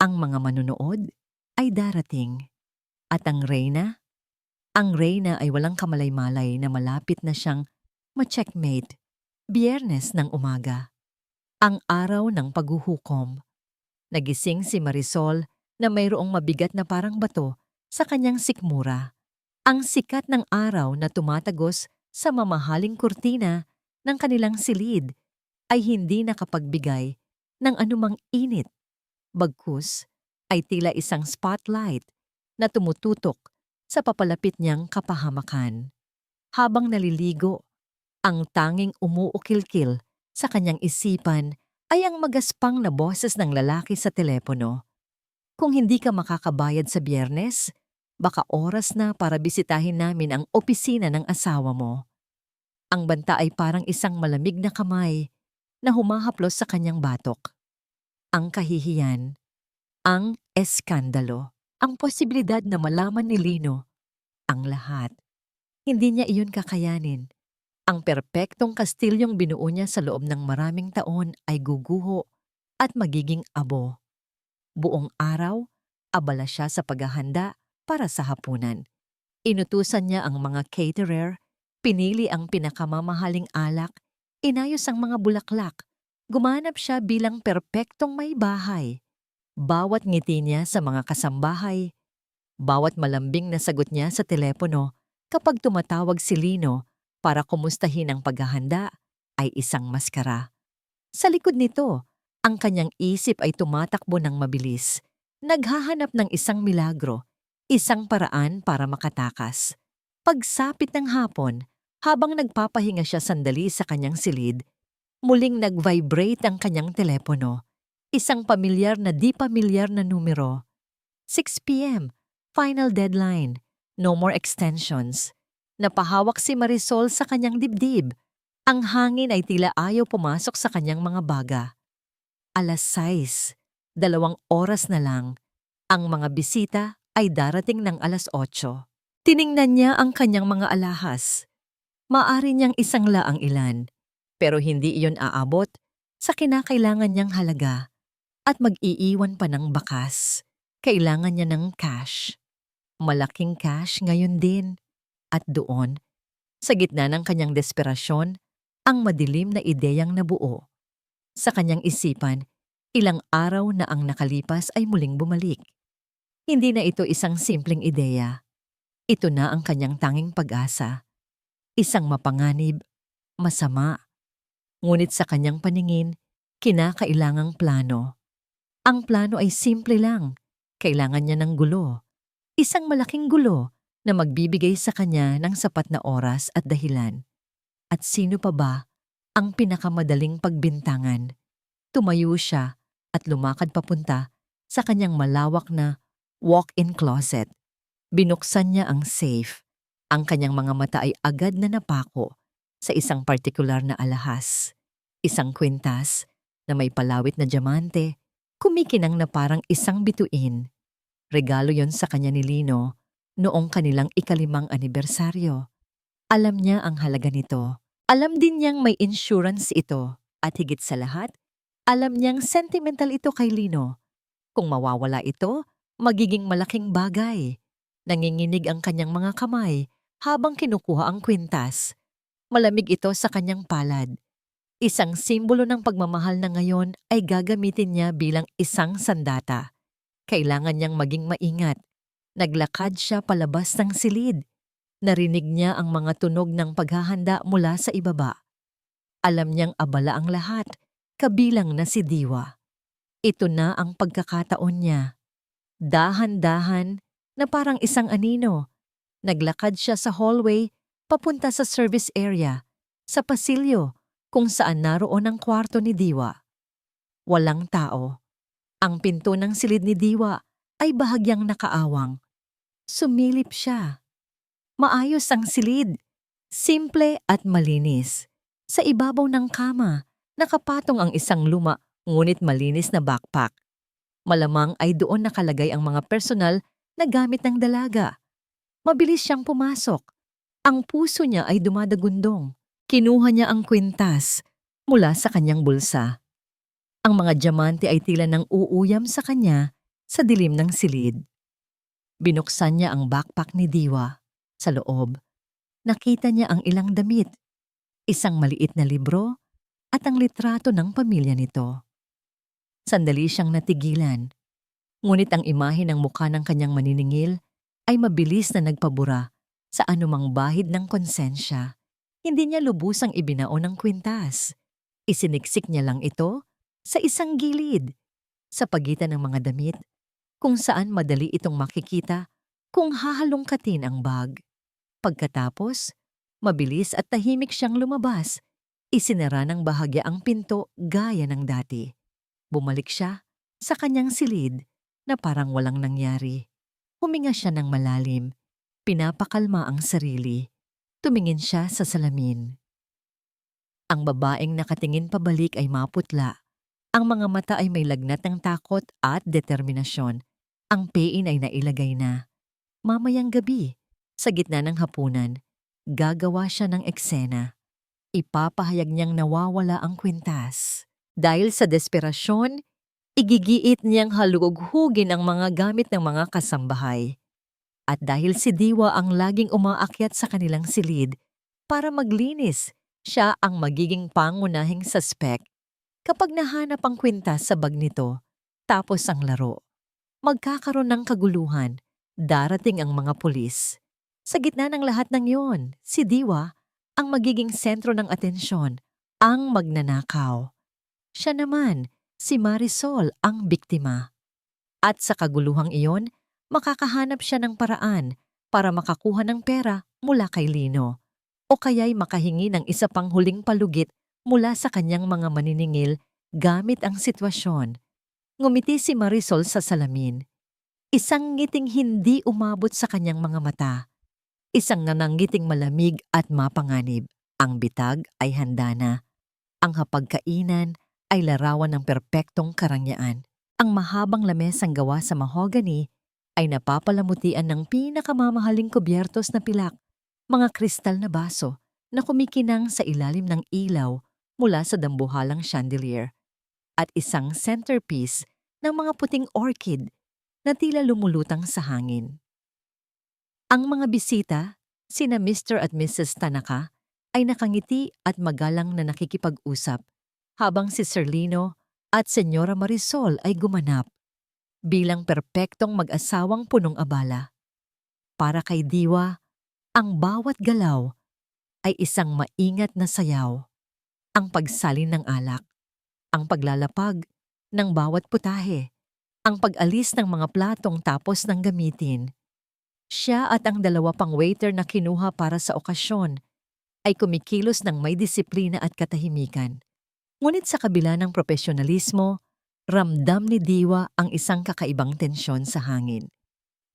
S1: Ang mga manunood ay darating. At ang reyna? Ang reyna ay walang kamalay-malay na malapit na siyang ma-checkmate. Biyernes ng umaga. Ang araw ng paghuhukom. Nagising si Marisol na mayroong mabigat na parang bato sa kanyang sikmura. Ang sikat ng araw na tumatagos sa mamahaling kurtina ng kanilang silid ay hindi nakapagbigay ng anumang init. Bagkus ay tila isang spotlight na tumututok sa papalapit niyang kapahamakan. Habang naliligo, ang tanging umuukil-kil sa kanyang isipan ay ang magaspang na boses ng lalaki sa telepono. "Kung hindi ka makakabayad sa Biyernes, baka oras na para bisitahin namin ang opisina ng asawa mo." Ang banta ay parang isang malamig na kamay na humahaplos sa kanyang batok. Ang kahihiyan, ang eskandalo, ang posibilidad na malaman ni Lino ang lahat. Hindi niya iyon kakayanin. Ang perpektong kastilyong binuo niya sa loob ng maraming taon ay guguho at magiging abo. Buong araw, abala siya sa paghahanda para sa hapunan. Inutusan niya ang mga caterer, pinili ang pinakamamahaling alak, inayos ang mga bulaklak. Gumanap siya bilang perpektong may bahay. Bawat ngiti niya sa mga kasambahay, bawat malambing na sagot niya sa telepono kapag tumatawag si Lino para kumustahin ang paghahanda ay isang maskara. Sa likod nito, ang kanyang isip ay tumatakbo ng mabilis, naghahanap ng isang milagro, isang paraan para makatakas. Pagsapit ng hapon, habang nagpapahinga siya sandali sa kanyang silid, muling nag-vibrate ang kanyang telepono. Isang pamilyar na di pamilyar na numero. 6 p.m., final deadline, no more extensions. Napahawak si Marisol sa kanyang dibdib. Ang hangin ay tila ayaw pumasok sa kanyang mga baga. 6:00, 2 oras na lang. Ang mga bisita ay darating ng 8:00. Tiningnan niya ang kanyang mga alahas. Maaari niyang isangla ang ilan, pero hindi iyon aabot sa kinakailangan niyang halaga at mag-iiwan pa ng bakas. Kailangan niya ng cash. Malaking cash ngayon din. At doon, sa gitna ng kanyang desperasyon, ang madilim na ideyang nabuo. Sa kanyang isipan, ilang araw na ang nakalipas ay muling bumalik. Hindi na ito isang simpleng ideya. Ito na ang kanyang tanging pag-asa. Isang mapanganib, masama. Ngunit sa kanyang paningin, kinakailangang plano. Ang plano ay simple lang. Kailangan niya ng gulo. Isang malaking gulo na magbibigay sa kanya ng sapat na oras at dahilan. At sino pa ba ang pinakamadaling pagbintangan? Tumayo siya at lumakad papunta sa kanyang malawak na walk-in closet. Binuksan niya ang safe. Ang kanyang mga mata ay agad na napako sa isang partikular na alahas. Isang kwintas na may palawit na diamante, kumikinang na parang isang bituin. Regalo yon sa kanya ni Lino noong kanilang 5th anibersaryo. Alam niya ang halaga nito. Alam din niyang may insurance ito. At higit sa lahat, alam niyang sentimental ito kay Lino. Kung mawawala ito, magiging malaking bagay. Nanginginig ang kanyang mga kamay habang kinukuha ang kwintas. Malamig ito sa kanyang palad. Isang simbolo ng pagmamahal na ngayon ay gagamitin niya bilang isang sandata. Kailangan niyang maging maingat. Naglakad siya palabas ng silid. Narinig niya ang mga tunog ng paghahanda mula sa ibaba. Alam niyang abala ang lahat, kabilang na si Diwa. Ito na ang pagkakataon niya. Dahan-dahan na parang isang anino. Naglakad siya sa hallway papunta sa service area, sa pasilyo kung saan naroon ang kwarto ni Diwa. Walang tao. Ang pinto ng silid ni Diwa ay bahagyang nakaawang. Sumilip siya. Maayos ang silid. Simple at malinis. Sa ibabaw ng kama, nakapatong ang isang luma ngunit malinis na backpack. Malamang ay doon nakalagay ang mga personal na gamit ng dalaga. Mabilis siyang pumasok. Ang puso niya ay dumadagundong. Kinuha niya ang kwintas mula sa kanyang bulsa. Ang mga diamante ay tila nang uuyam sa kanya sa dilim ng silid. Binuksan niya ang backpack ni Diwa. Sa loob, nakita niya ang ilang damit, isang maliit na libro at ang litrato ng pamilya nito. Sandali siyang natigilan, ngunit ang imahe ng mukha ng kanyang maniningil ay mabilis na nagpabura sa anumang bahid ng konsensya. Hindi niya lubusang ibinao ng kwintas. Isiniksik niya lang ito sa isang gilid, sa pagitan ng mga damit, kung saan madali itong makikita kung hahalongkatin ang bag. Pagkatapos, mabilis at tahimik siyang lumabas. Isinara ng bahagya ang pinto gaya ng dati. Bumalik siya sa kanyang silid na parang walang nangyari. Huminga siya ng malalim. Pinapakalma ang sarili. Tumingin siya sa salamin. Ang babaeng nakatingin pabalik ay maputla. Ang mga mata ay may lagnat ng takot at determinasyon. Ang pein ay nailagay na. Mamayang gabi, sa gitna ng hapunan, gagawa siya ng eksena. Ipapahayag niyang nawawala ang kwintas. Dahil sa desperasyon, igigiit niyang halughugin ang mga gamit ng mga kasambahay. At dahil si Diwa ang laging umaakyat sa kanilang silid para maglinis, siya ang magiging pangunahing suspect. Kapag nahanap ang kwintas sa bag nito, tapos ang laro, magkakaroon ng kaguluhan, darating ang mga pulis. Sa gitna ng lahat ng yon, si Diwa ang magiging sentro ng atensyon, ang magnanakaw. Siya naman, si Marisol ang biktima. At sa kaguluhang iyon, makakahanap siya ng paraan para makakuha ng pera mula kay Lino o kaya'y makahingi ng isa pang huling palugit mula sa kanyang mga maniningil gamit ang sitwasyon. Ngumiti si Marisol sa salamin. Isang ngiting hindi umabot sa kanyang mga mata. Isang nananggiting malamig at mapanganib. Ang bitag ay handa na. Ang hapagkainan ay larawan ng perpektong karangyaan. Ang mahabang lamesang gawa sa mahogany ay napapalamutian ng pinakamamahaling kubyertos na pilak, mga kristal na baso na kumikinang sa ilalim ng ilaw mula sa dambuhalang chandelier, at isang centerpiece ng mga puting orchid na tila lumulutang sa hangin. Ang mga bisita, sina Mr. at Mrs. Tanaka, ay nakangiti at magalang na nakikipag-usap, habang si Sir Lino at Senyora Marisol ay gumanap bilang perpektong mag-asawang punong abala. Para kay Diwa, ang bawat galaw ay isang maingat na sayaw. Ang pagsalin ng alak, ang paglalapag ng bawat putahe, ang pag-alis ng mga platong tapos ng gamitin. Siya at ang dalawa pang waiter na kinuha para sa okasyon ay kumikilos ng may disiplina at katahimikan. Ngunit sa kabila ng profesionalismo, ramdam ni Diwa ang isang kakaibang tensyon sa hangin.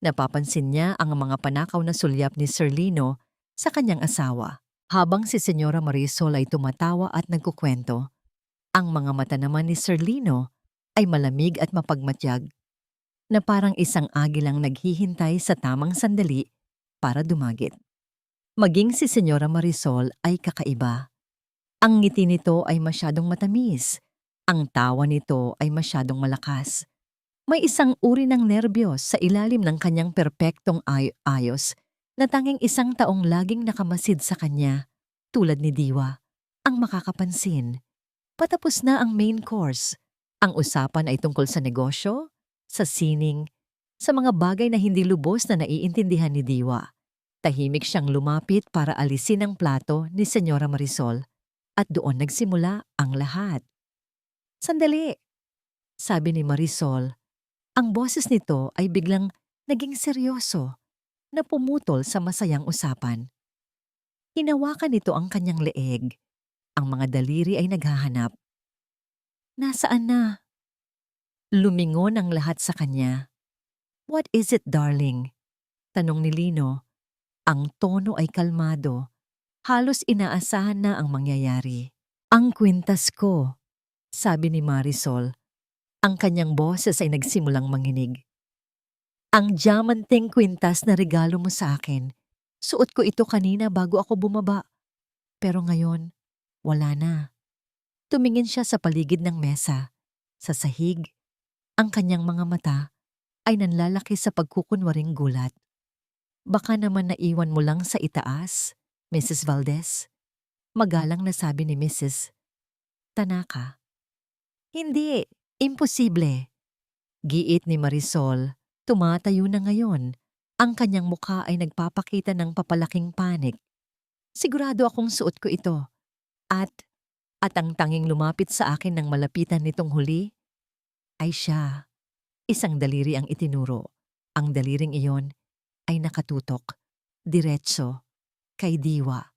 S1: Napapansin niya ang mga panakaw na sulyap ni Sir Lino sa kanyang asawa. Habang si Senyora Marisol ay tumatawa at nagkukwento, ang mga mata naman ni Sir Lino ay malamig at mapagmatyag, na parang isang agilang naghihintay sa tamang sandali para dumagit. Maging si Senyora Marisol ay kakaiba. Ang ngiti nito ay masyadong matamis. Ang tawa nito ay masyadong malakas. May isang uri ng nerbiyos sa ilalim ng kanyang perpektong ayos na tanging isang taong laging nakamasid sa kanya, tulad ni Diwa, ang makakapansin. Patapos na ang main course. Ang usapan ay tungkol sa negosyo, sa sining, sa mga bagay na hindi lubos na naiintindihan ni Diwa. Tahimik siyang lumapit para alisin ang plato ni Senyora Marisol at doon nagsimula ang lahat. "Sandali," sabi ni Marisol. Ang boses nito ay biglang naging seryoso na pumutol sa masayang usapan. Hinawakan nito ang kanyang leeg. Ang mga daliri ay naghahanap. "Nasaan na?" Lumingon ang lahat sa kanya. "What is it, darling?" tanong ni Lino. Ang tono ay kalmado. Halos inaasahan na ang mangyayari. "Ang kwintas ko," sabi ni Marisol. Ang kanyang boses ay nagsimulang manginig. "Ang diamanteng kwintas na regalo mo sa akin. Suot ko ito kanina bago ako bumaba. Pero ngayon, wala na." Tumingin siya sa paligid ng mesa. Sa sahig, ang kanyang mga mata ay nanlalaki sa pagkukunwaring gulat. "Baka naman naiwan mo lang sa itaas, Mrs. Valdez?" Magalang na sabi ni Mrs. Tanaka. "Hindi, imposible." Giit ni Marisol, tumatayo na ngayon. Ang kanyang mukha ay nagpapakita ng papalaking panik. "Sigurado akong suot ko ito. At ang tanging lumapit sa akin ng malapitan nitong huli ay siya." Isang daliri ang itinuro. Ang daliring iyon ay nakatutok, diretso, kay Diwa.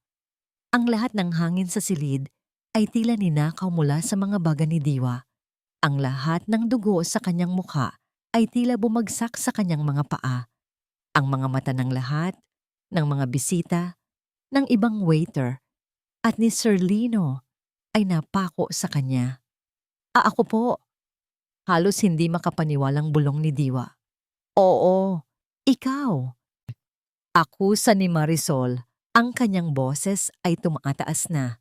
S1: Ang lahat ng hangin sa silid ay tila ninakaw mula sa mga baga ni Diwa. Ang lahat ng dugo sa kanyang mukha ay tila bumagsak sa kanyang mga paa. Ang mga mata ng lahat, ng mga bisita, ng ibang waiter, at ni Sir Lino ay napako sa kanya. Ako po." Halos hindi makapaniwalang bulong ni Diwa. "Oo, ikaw." Akusa ni Marisol. Ang kanyang boses ay tumataas na.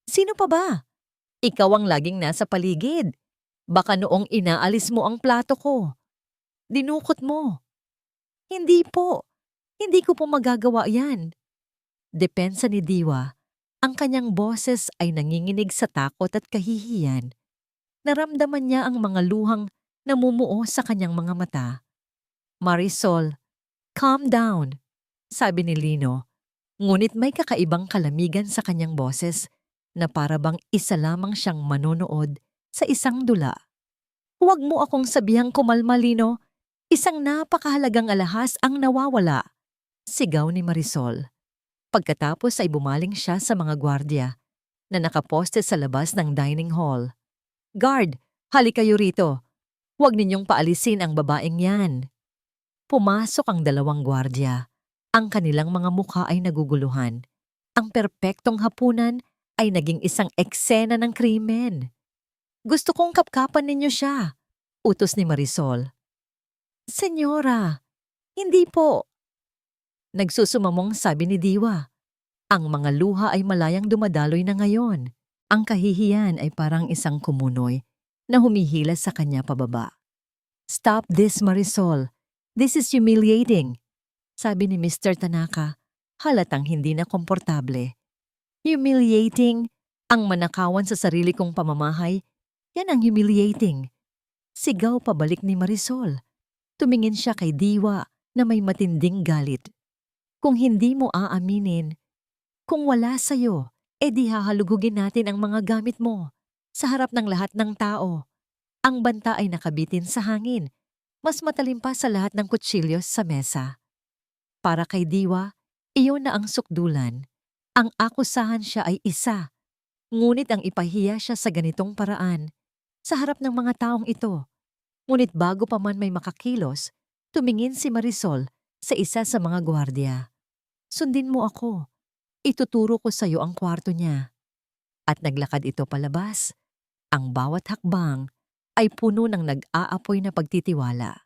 S1: "Sino pa ba? Ikaw ang laging nasa paligid. Baka noong inaalis mo ang plato ko, dinukot mo." "Hindi po. Hindi ko po magagawa yan." Depensa ni Diwa. Ang kanyang boses ay nanginginig sa takot at kahihiyan. Naramdaman niya ang mga luhang namumuo sa kanyang mga mata. "Marisol, calm down," sabi ni Lino. Ngunit may kakaibang kalamigan sa kanyang boses na para bang isa lamang siyang manonood sa isang dula. "Huwag mo akong sabihang kumalma, Lino. Isang napakahalagang alahas ang nawawala," sigaw ni Marisol. Pagkatapos ay bumaling siya sa mga gwardya na nakaposte sa labas ng dining hall. "Guard, halik kayo rito. Huwag ninyong paalisin ang babaeng yan." Pumasok ang dalawang gwardya. Ang kanilang mga mukha ay naguguluhan. Ang perpektong hapunan ay naging isang eksena ng krimen. "Gusto kong kapkapan ninyo siya," utos ni Marisol. "Senyora, hindi po." Nagsusumamong sabi ni Diwa. Ang mga luha ay malayang dumadaloy na ngayon. Ang kahihiyan ay parang isang kumunoy na humihila sa kanya pababa. "Stop this, Marisol. This is humiliating," sabi ni Mr. Tanaka, halatang hindi na komportable. "Humiliating? Ang manakawan sa sarili kong pamamahay? Yan ang humiliating." Sigaw pabalik ni Marisol. Tumingin siya kay Diwa na may matinding galit. "Kung hindi mo aaminin, kung wala sa'yo, edi hahalugugin natin ang mga gamit mo sa harap ng lahat ng tao." Ang banta ay nakabitin sa hangin. Mas matalim pa sa lahat ng kutsilyos sa mesa. Para kay Diwa, iyon na ang sukdulan. Ang akusahan siya ay isa. Ngunit ang ipahiya siya sa ganitong paraan, sa harap ng mga taong ito. Ngunit bago pa man may makakilos, tumingin si Marisol sa isa sa mga gwardya. "Sundin mo ako. Ituturo ko sa iyo ang kwarto niya." At naglakad ito palabas. Ang bawat hakbang ay puno ng nag-aapoy na pagtitiwala.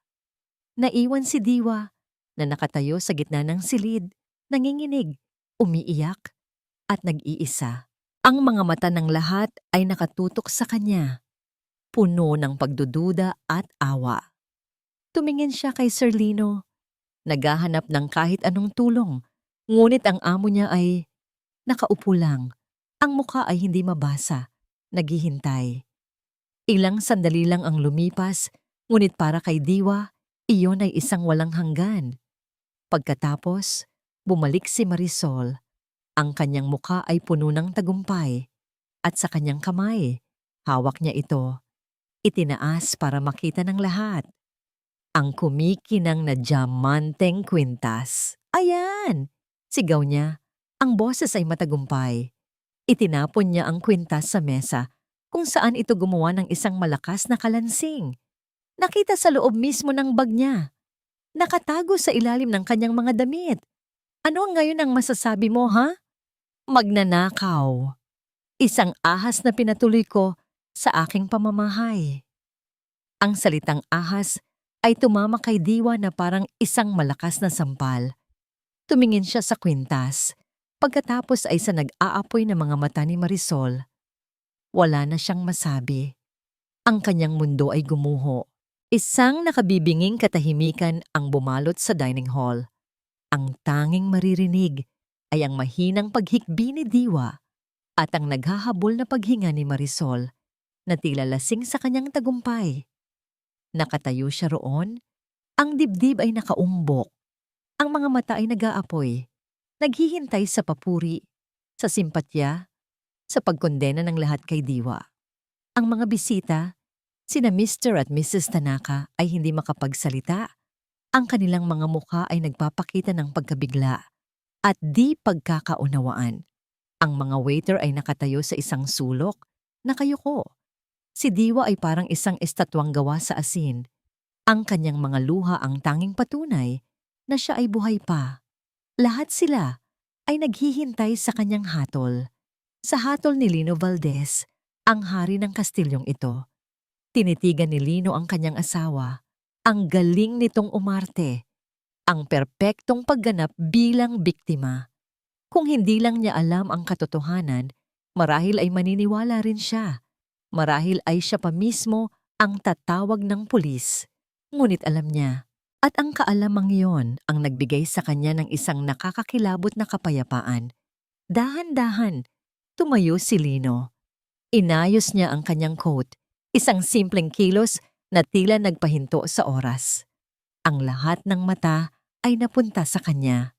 S1: Naiwan si Diwa na nakatayo sa gitna ng silid, nanginginig, umiiyak, at nag-iisa. Ang mga mata ng lahat ay nakatutok sa kanya, puno ng pagdududa at awa. Tumingin siya kay Sir Lino. Naghahanap ng kahit anong tulong. Ngunit ang amo niya ay nakaupo lang. Ang muka ay hindi mabasa. Naghihintay. Ilang sandali lang ang lumipas, ngunit para kay Diwa, iyon ay isang walang hanggan. Pagkatapos, bumalik si Marisol. Ang kanyang muka ay puno ng tagumpay. At sa kanyang kamay, hawak niya ito. Itinaas para makita ng lahat. Ang kumikinang na diamanteng kwintas. Ayan! Sigaw niya. Ang boses ay matagumpay. Itinapon niya ang kwintas sa mesa kung saan ito gumawa ng isang malakas na kalansing. Nakita sa loob mismo ng bag niya. Nakatago sa ilalim ng kanyang mga damit. Ano ngayon ang masasabi mo, ha? Magnanakaw. Isang ahas na pinatuloy ko sa aking pamamahay. Ang salitang ahas ay tumama kay Diwa na parang isang malakas na sampal. Tumingin siya sa kwintas. Pagkatapos ay sa nag-aapoy na mga mata ni Marisol. Wala na siyang masabi. Ang kanyang mundo ay gumuho. Isang nakabibinging katahimikan ang bumalot sa dining hall. Ang tanging maririnig ay ang mahinang paghikbi ni Diwa at ang naghahabol na paghinga ni Marisol na tila lasing sa kanyang tagumpay. Nakatayo siya roon, ang dibdib ay nakaumbok. Ang mga mata ay nag-aapoy, naghihintay sa papuri, sa simpatya, sa pagkondena ng lahat kay Diwa. Ang mga bisita, sina Mr. at Mrs. Tanaka ay hindi makapagsalita. Ang kanilang mga mukha ay nagpapakita ng pagkabigla at di pagkakaunawaan. Ang mga waiter ay nakatayo sa isang sulok, nakayuko. Si Diwa ay parang isang estatwang gawa sa asin. Ang kanyang mga luha ang tanging patunay na siya ay buhay pa. Lahat sila ay naghihintay sa kanyang hatol. Sa hatol ni Lino Valdez, ang hari ng kastilyong ito. Tinitigan ni Lino ang kanyang asawa. Ang galing nitong umarte. Ang perpektong pagganap bilang biktima. Kung hindi lang niya alam ang katotohanan, marahil ay maniniwala rin siya. Marahil ay siya pa mismo ang tatawag ng pulis. Ngunit alam niya, at ang kaalamang yon ang nagbigay sa kanya ng isang nakakakilabot na kapayapaan. Dahan-dahan, tumayo si Lino. Inayos niya ang kanyang coat, isang simpleng kilos na tila nagpahinto sa oras. Ang lahat ng mata ay napunta sa kanya.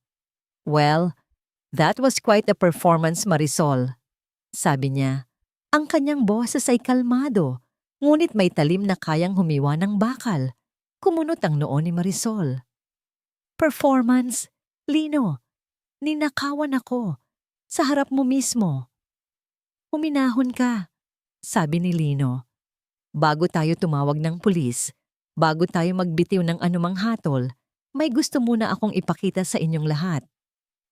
S1: Well, that was quite a performance, Marisol. Sabi niya. Ang kanyang boses ay kalmado, ngunit may talim na kayang humiwa ng bakal. Kumunot ang noo ni Marisol. Performance? Lino, ninakawan ako. Sa harap mo mismo. Huminahon ka, sabi ni Lino. Bago tayo tumawag ng pulis, bago tayo magbitiw ng anumang hatol, may gusto muna akong ipakita sa inyong lahat.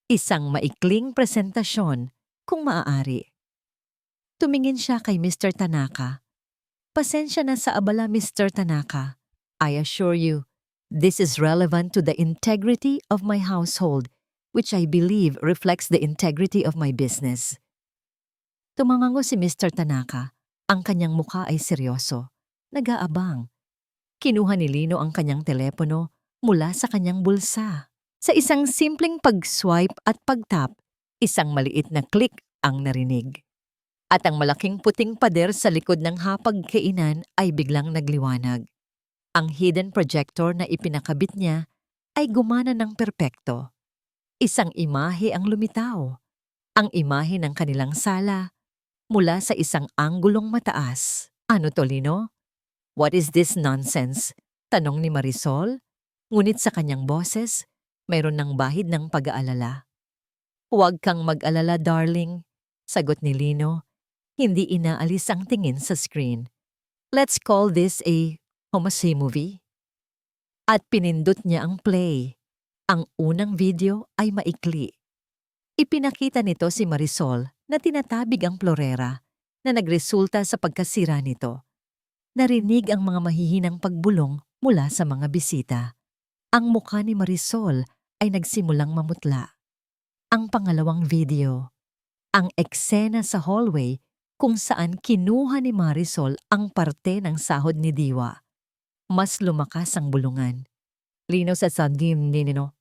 S1: Isang maikling presentasyon, kung maaari. Tumingin siya kay Mr. Tanaka. Pasensya na sa abala, Mr. Tanaka. I assure you, this is relevant to the integrity of my household, which I believe reflects the integrity of my business. Tumangango si Mr. Tanaka. Ang kanyang mukha ay seryoso. Nag-aabang. Kinuha ni Lino ang kanyang telepono mula sa kanyang bulsa. Sa isang simpleng pag-swipe at pag-tap, isang maliit na click ang narinig. At ang malaking puting pader sa likod ng hapagkainan ay biglang nagliwanag. Ang hidden projector na ipinakabit niya ay gumana ng perpekto. Isang imahe ang lumitaw. Ang imahe ng kanilang sala mula sa isang anggulong mataas. Ano to, Lino? What is this nonsense? Tanong ni Marisol. Ngunit sa kanyang boses, mayroon ng bahid ng pag-aalala. Huwag kang mag-alala, darling. Sagot ni Lino. Hindi inaalis ang tingin sa screen. Let's call this a homosy movie. At pinindot niya ang play. Ang unang video ay maikli. Ipinakita nito si Marisol na tinatabig ang florera na nagresulta sa pagkasira nito. Narinig ang mga mahihinang pagbulong mula sa mga bisita. Ang mukha ni Marisol ay nagsimulang mamutla. Ang pangalawang video. Ang eksena sa hallway kung saan kinuha ni Marisol ang parte ng sahod ni Diwa. Mas lumakas ang bulungan. Lino sa sandim ninino.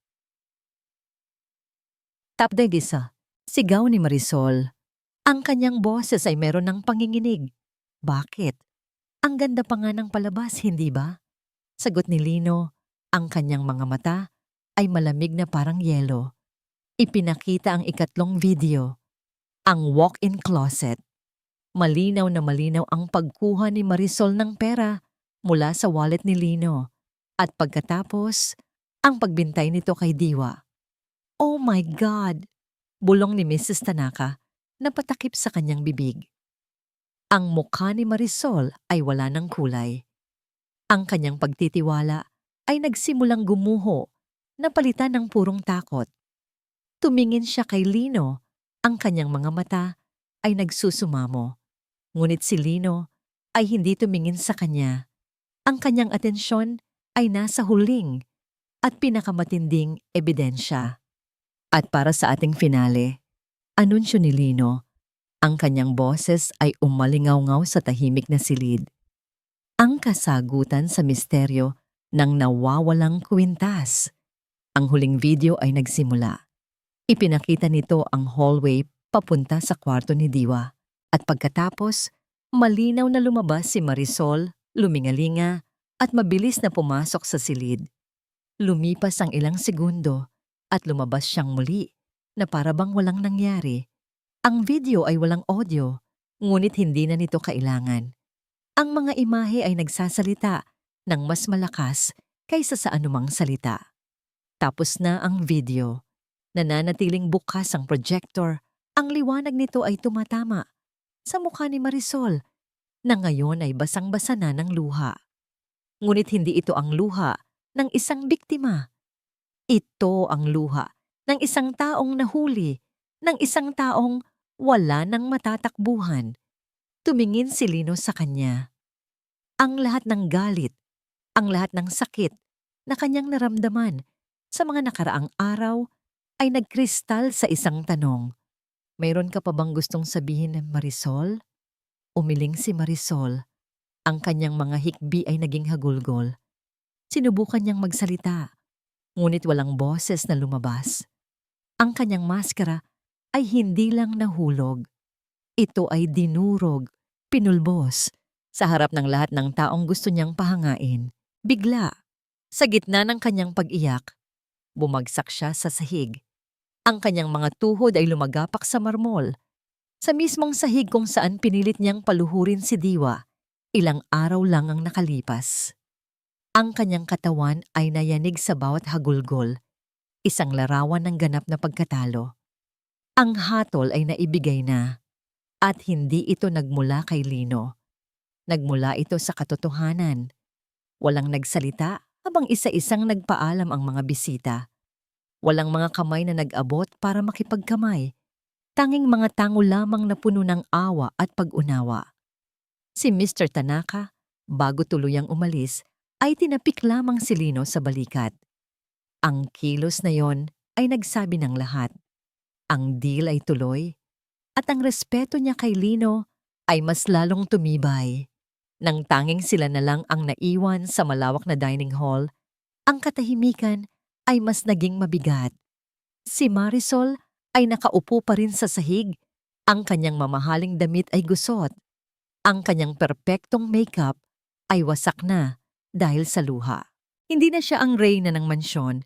S1: Tapday gisa. Sigaw ni Marisol. Ang kanyang boses ay meron ng panginginig. Bakit? Ang ganda pa nga ng palabas, hindi ba? Sagot ni Lino. Ang kanyang mga mata ay malamig na parang yelo. Ipinakita ang ikatlong video. Ang walk-in closet. Malinaw na malinaw ang pagkuha ni Marisol ng pera mula sa wallet ni Lino. At pagkatapos, ang pagbintay nito kay Diwa. Oh my God! Bulong ni Mrs. Tanaka na patakip sa kanyang bibig. Ang mukha ni Marisol ay wala ng kulay. Ang kanyang pagtitiwala ay nagsimulang gumuho na palitan ng purong takot. Tumingin siya kay Lino, ang kanyang mga mata ay nagsusumamo. Ngunit si Lino ay hindi tumingin sa kanya. Ang kanyang atensyon ay nasa huling at pinakamatinding ebidensya. At para sa ating finale, anunsyo ni Lino, ang kanyang boses ay umalingaw-ngaw sa tahimik na silid. Ang kasagutan sa misteryo ng nawawalang kwintas. Ang huling video ay nagsimula. Ipinakita nito ang hallway papunta sa kwarto ni Diwa. At pagkatapos, malinaw na lumabas si Marisol, lumingalinga, at mabilis na pumasok sa silid. Lumipas ang ilang segundo at lumabas siyang muli na para bang walang nangyari. Ang video ay walang audio, ngunit hindi na nito kailangan. Ang mga imahe ay nagsasalita ng mas malakas kaysa sa anumang salita. Tapos na ang video. Nananatiling bukas ang projector. Ang liwanag nito ay tumatama sa mukha ni Marisol na ngayon ay basang-basa na ng luha. Ngunit hindi ito ang luha ng isang biktima. Ito ang luha ng isang taong nahuli, ng isang taong wala nang matatakbuhan. Tumingin si Lino sa kanya. Ang lahat ng galit, ang lahat ng sakit na kanyang naramdaman sa mga nakaraang araw ay nagkristal sa isang tanong. Mayroon ka pa bang gustong sabihin, Marisol? Umiling si Marisol. Ang kanyang mga hikbi ay naging hagulgol. Sinubukan niyang magsalita, ngunit walang boses na lumabas. Ang kanyang maskara ay hindi lang nahulog. Ito ay dinurog, pinulbos, sa harap ng lahat ng taong gusto niyang pahangain. Bigla, sa gitna ng kanyang pag-iyak, bumagsak siya sa sahig. Ang kanyang mga tuhod ay lumagapak sa marmol. Sa mismong sahig kung saan pinilit niyang paluhurin si Diwa, ilang araw lang ang nakalipas. Ang kanyang katawan ay nayanig sa bawat hagulgol, isang larawan ng ganap na pagkatalo. Ang hatol ay naibigay na, at hindi ito nagmula kay Lino. Nagmula ito sa katotohanan. Walang nagsalita habang isa-isang nagpaalam ang mga bisita. Walang mga kamay na nag-abot para makipagkamay. Tanging mga tango lamang na puno ng awa at pag-unawa. Si Mr. Tanaka, bago tuluyang umalis, ay tinapik lamang si Lino sa balikat. Ang kilos na yon ay nagsabi ng lahat. Ang deal ay tuloy, at ang respeto niya kay Lino ay mas lalong tumibay. Nang tanging sila na lang ang naiwan sa malawak na dining hall, ang katahimikan ay mas naging mabigat. Si Marisol ay nakaupo pa rin sa sahig. Ang kanyang mamahaling damit ay gusot. Ang kanyang perpektong makeup ay wasak na dahil sa luha. Hindi na siya ang reyna ng mansyon.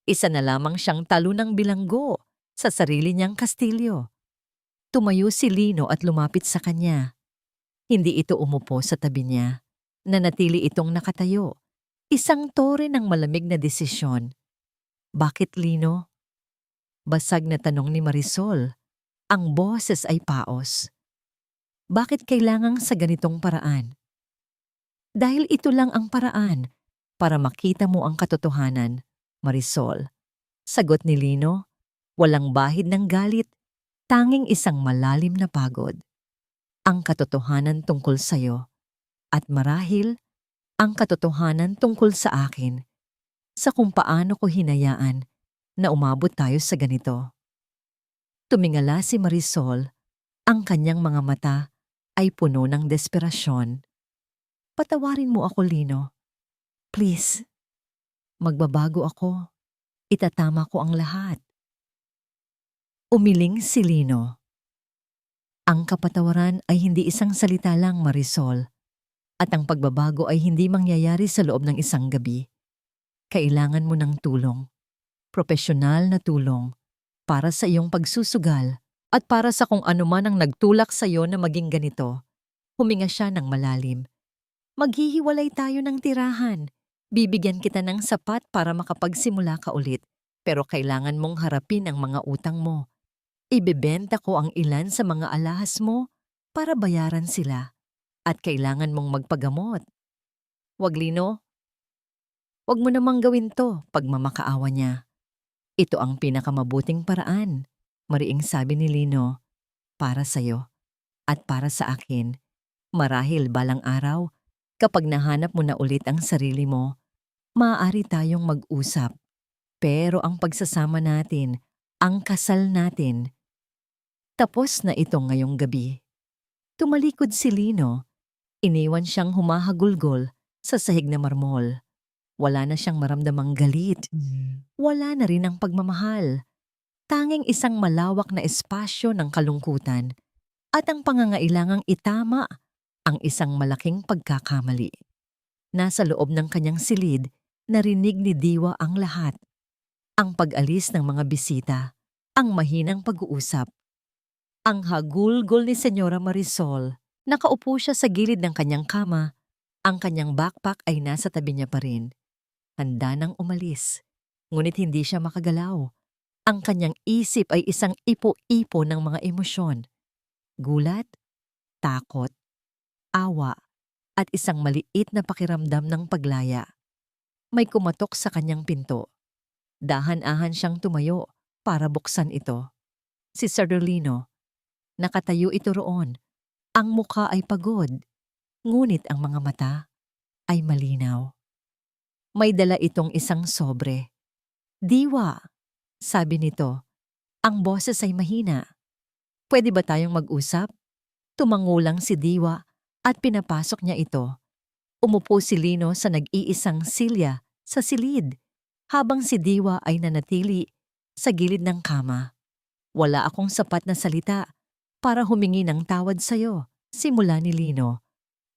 S1: Isa na lamang siyang talunang bilanggo sa sarili niyang kastilyo. Tumayo si Lino at lumapit sa kanya. Hindi ito umupo sa tabi niya. Nanatili itong nakatayo. Isang tore ng malamig na desisyon. Bakit, Lino? Basag na tanong ni Marisol. Ang boses ay paos. Bakit kailangang sa ganitong paraan? Dahil ito lang ang paraan para makita mo ang katotohanan, Marisol. Sagot ni Lino, walang bahid ng galit, tanging isang malalim na pagod. Ang katotohanan tungkol sa'yo, at marahil ang katotohanan tungkol sa akin, sa kung paano ko hinayaan na umabot tayo sa ganito. Tumingala si Marisol, ang kanyang mga mata ay puno ng desperasyon. Patawarin mo ako, Lino. Please, magbabago ako. Itatama ko ang lahat. Umiling si Lino. Ang kapatawaran ay hindi isang salita lang, Marisol. At ang pagbabago ay hindi mangyayari sa loob ng isang gabi. Kailangan mo ng tulong. Propesyonal na tulong. Para sa iyong pagsusugal. At para sa kung ano man ang nagtulak sa iyo na maging ganito. Huminga siya ng malalim. Maghihiwalay tayo ng tirahan. Bibigyan kita ng sapat para makapagsimula ka ulit. Pero kailangan mong harapin ang mga utang mo. Ibebenta ko ang ilan sa mga alahas mo para bayaran sila. At kailangan mong magpagamot. Wag, Lino. Wag mo namang gawin to pag mamakaawa niya. Ito ang pinakamabuting paraan, mariing sabi ni Lino, para sa'yo at para sa akin. Marahil balang araw, kapag nahanap mo na ulit ang sarili mo, maaari tayong mag-usap. Pero ang pagsasama natin, ang kasal natin, tapos na ito ngayong gabi. Tumalikod si Lino. Iniwan siyang humahagulgol sa sahig na marmol. Wala na siyang maramdamang galit. Wala na rin ang pagmamahal. Tanging isang malawak na espasyo ng kalungkutan at ang pangangailangang itama ang isang malaking pagkakamali. Nasa loob ng kanyang silid, narinig ni Diwa ang lahat. Ang pag-alis ng mga bisita, ang mahinang pag-uusap. Ang hagulgol ni Senyora Marisol. Nakaupo siya sa gilid ng kanyang kama. Ang kanyang backpack ay nasa tabi niya pa rin. Handa nang umalis. Ngunit hindi siya makagalaw. Ang kanyang isip ay isang ipo-ipo ng mga emosyon. Gulat, takot, awa, at isang maliit na pakiramdam ng paglaya. May kumatok sa kanyang pinto. Dahan-ahan siyang tumayo para buksan ito. Si Sardolino. Nakatayo ito roon. Ang mukha ay pagod, ngunit ang mga mata ay malinaw. May dala itong isang sobre. Diwa, sabi nito. Ang boses ay mahina. Pwede ba tayong mag-usap? Tumangulang si Diwa at pinapasok niya ito. Umupo si Lino sa nag-iisang silya sa silid, habang si Diwa ay nanatili sa gilid ng kama. Wala akong sapat na salita para humingi ng tawad sa'yo, simula ni Lino.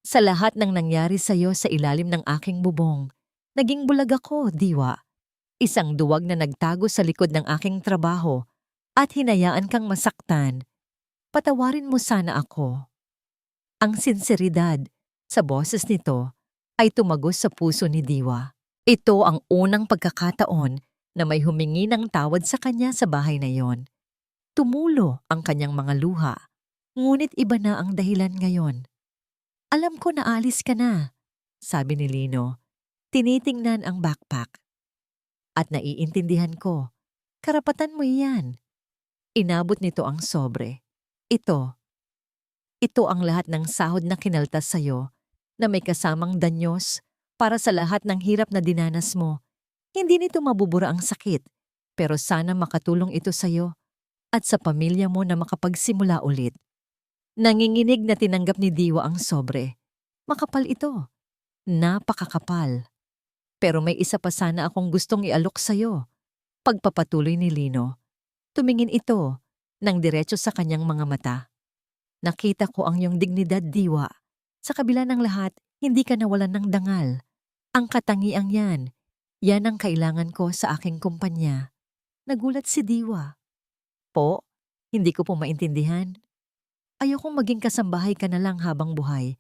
S1: Sa lahat ng nangyari sa'yo sa ilalim ng aking bubong, naging bulag ako, Diwa. Isang duwag na nagtago sa likod ng aking trabaho at hinayaan kang masaktan. Patawarin mo sana ako. Ang sinseridad sa boses nito ay tumagos sa puso ni Diwa. Ito ang unang pagkakataon na may humingi ng tawad sa kanya sa bahay na yon. Tumulo ang kanyang mga luha, ngunit iba na ang dahilan ngayon. Alam ko na alis ka na, sabi ni Lino. Tinitingnan ang backpack. At naiintindihan ko, karapatan mo iyan. Inabot nito ang sobre. Ito ang lahat ng sahod na kinaltas sa'yo na may kasamang danyos para sa lahat ng hirap na dinanas mo. Hindi nito mabubura ang sakit, pero sana makatulong ito sa'yo at sa pamilya mo na makapagsimula ulit. Nanginginig na tinanggap ni Diwa ang sobre. Makapal ito. Napakakapal. Pero may isa pa sana akong gustong ialok sa'yo. Pagpapatuloy ni Lino. Tumingin ito ng diretso sa kanyang mga mata. Nakita ko ang iyong dignidad, Diwa. Sa kabila ng lahat, hindi ka nawalan ng dangal. Ang katangiang yan ang kailangan ko sa aking kumpanya. Nagulat si Diwa. Po, hindi ko po maintindihan. Ayokong maging kasambahay ka na lang habang buhay.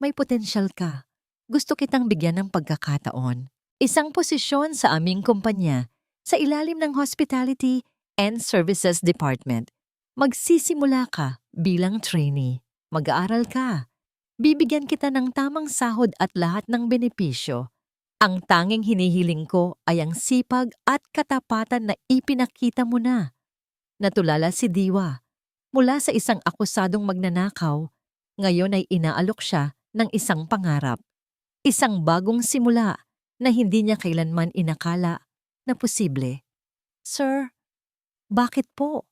S1: May potensyal ka. Gusto kitang bigyan ng pagkakataon. Isang posisyon sa aming kumpanya sa ilalim ng Hospitality and Services Department. Magsisimula ka bilang trainee. Mag-aaral ka. Bibigyan kita ng tamang sahod at lahat ng benepisyo. Ang tanging hinihiling ko ay ang sipag at katapatan na ipinakita mo na. Natulala si Diwa. Mula sa isang akusadong magnanakaw, ngayon ay inaalok siya ng isang pangarap. Isang bagong simula na hindi niya kailanman inakala na posible. Sir, bakit po?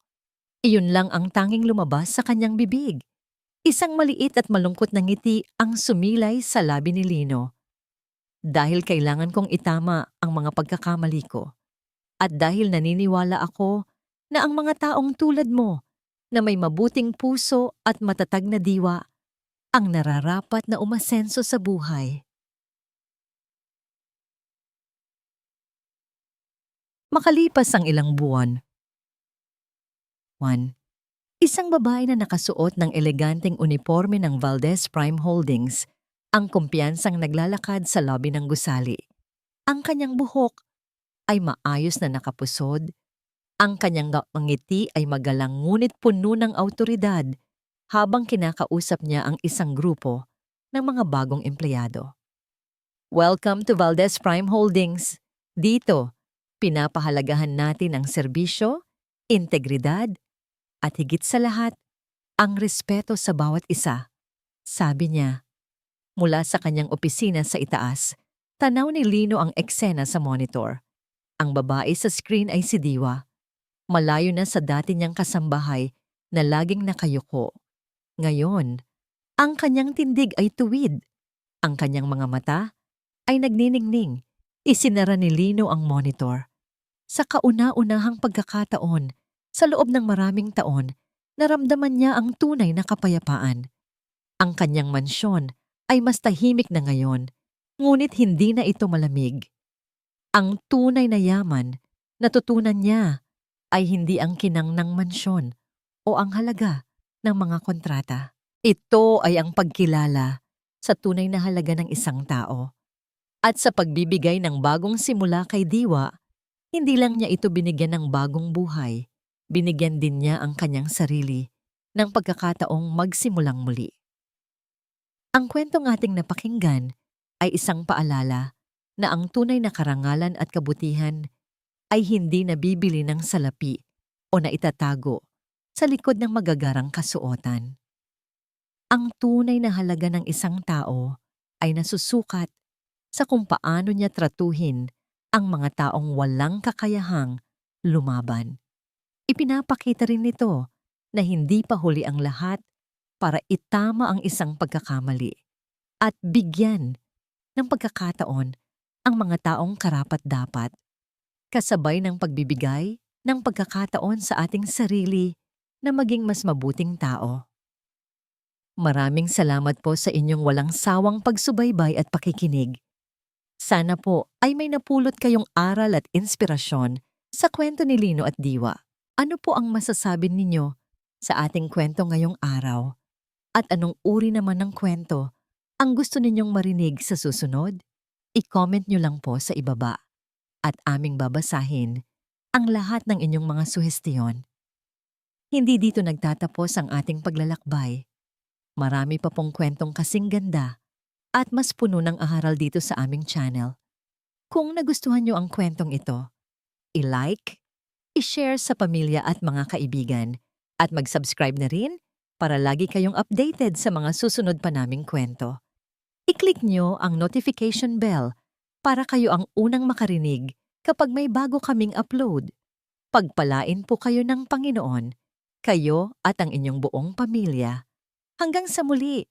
S1: Iyon lang ang tanging lumabas sa kanyang bibig. Isang maliit at malungkot na ngiti ang sumilay sa labi ni Lino. Dahil kailangan kong itama ang mga pagkakamali ko. At dahil naniniwala ako na ang mga taong tulad mo na may mabuting puso at matatag na diwa ang nararapat na umasenso sa buhay. Makalipas ang ilang buwan. 1. Isang babae na nakasuot ng eleganteng uniforme ng Valdez Prime Holdings ang kumpiyansang naglalakad sa lobby ng gusali. Ang kanyang buhok ay maayos na nakapusod, ang kanyang ngiti ay magalang ngunit puno ng awtoridad habang kinakausap niya ang isang grupo ng mga bagong empleyado. Welcome to Valdez Prime Holdings. Dito, pinapahalagahan natin ang serbisyo, integridad, at higit sa lahat, ang respeto sa bawat isa, sabi niya. Mula sa kanyang opisina sa itaas, tanaw ni Lino ang eksena sa monitor. Ang babae sa screen ay si Diwa. Malayo na sa dati niyang kasambahay na laging nakayuko. Ngayon, ang kanyang tindig ay tuwid. Ang kanyang mga mata ay nagniningning. Isinara ni Lino ang monitor. Sa kauna-unahang pagkakataon, sa loob ng maraming taon, naramdaman niya ang tunay na kapayapaan. Ang kanyang mansyon ay mas tahimik na ngayon, ngunit hindi na ito malamig. Ang tunay na yaman, natutunan niya, ay hindi ang kinang ng mansyon o ang halaga ng mga kontrata. Ito ay ang pagkilala sa tunay na halaga ng isang tao. At sa pagbibigay ng bagong simula kay Diwa, hindi lang niya ito binigyan ng bagong buhay, binigyan din niya ang kanyang sarili ng pagkakataong magsimulang muli. Ang kwentong ating napakinggan ay isang paalala na ang tunay na karangalan at kabutihan ay hindi nabibili ng salapi o naitatago sa likod ng magagarang kasuotan. Ang tunay na halaga ng isang tao ay nasusukat sa kung paano niya tratuhin ang mga taong walang kakayahang lumaban. Ipinapakita rin nito na hindi pa huli ang lahat para itama ang isang pagkakamali at bigyan ng pagkakataon ang mga taong karapat-dapat, kasabay ng pagbibigay ng pagkakataon sa ating sarili na maging mas mabuting tao. Maraming salamat po sa inyong walang sawang pagsubaybay at pakikinig. Sana po ay may napulot kayong aral at inspirasyon sa kwento ni Lino at Diwa. Ano po ang masasabi ninyo sa ating kwento ngayong araw? At anong uri naman ng kwento ang gusto ninyong marinig sa susunod? I-comment nyo lang po sa ibaba at aming babasahin ang lahat ng inyong mga suhestiyon. Hindi dito nagtatapos ang ating paglalakbay. Marami pa pong kwentong kasing ganda at mas puno ng aral dito sa aming channel. Kung nagustuhan nyo ang kwentong ito, i-like, i-share sa pamilya at mga kaibigan, at mag-subscribe na rin para lagi kayong updated sa mga susunod pa naming kwento. I-click nyo ang notification bell para kayo ang unang makarinig kapag may bago kaming upload. Pagpalain po kayo ng Panginoon, kayo at ang inyong buong pamilya. Hanggang sa muli!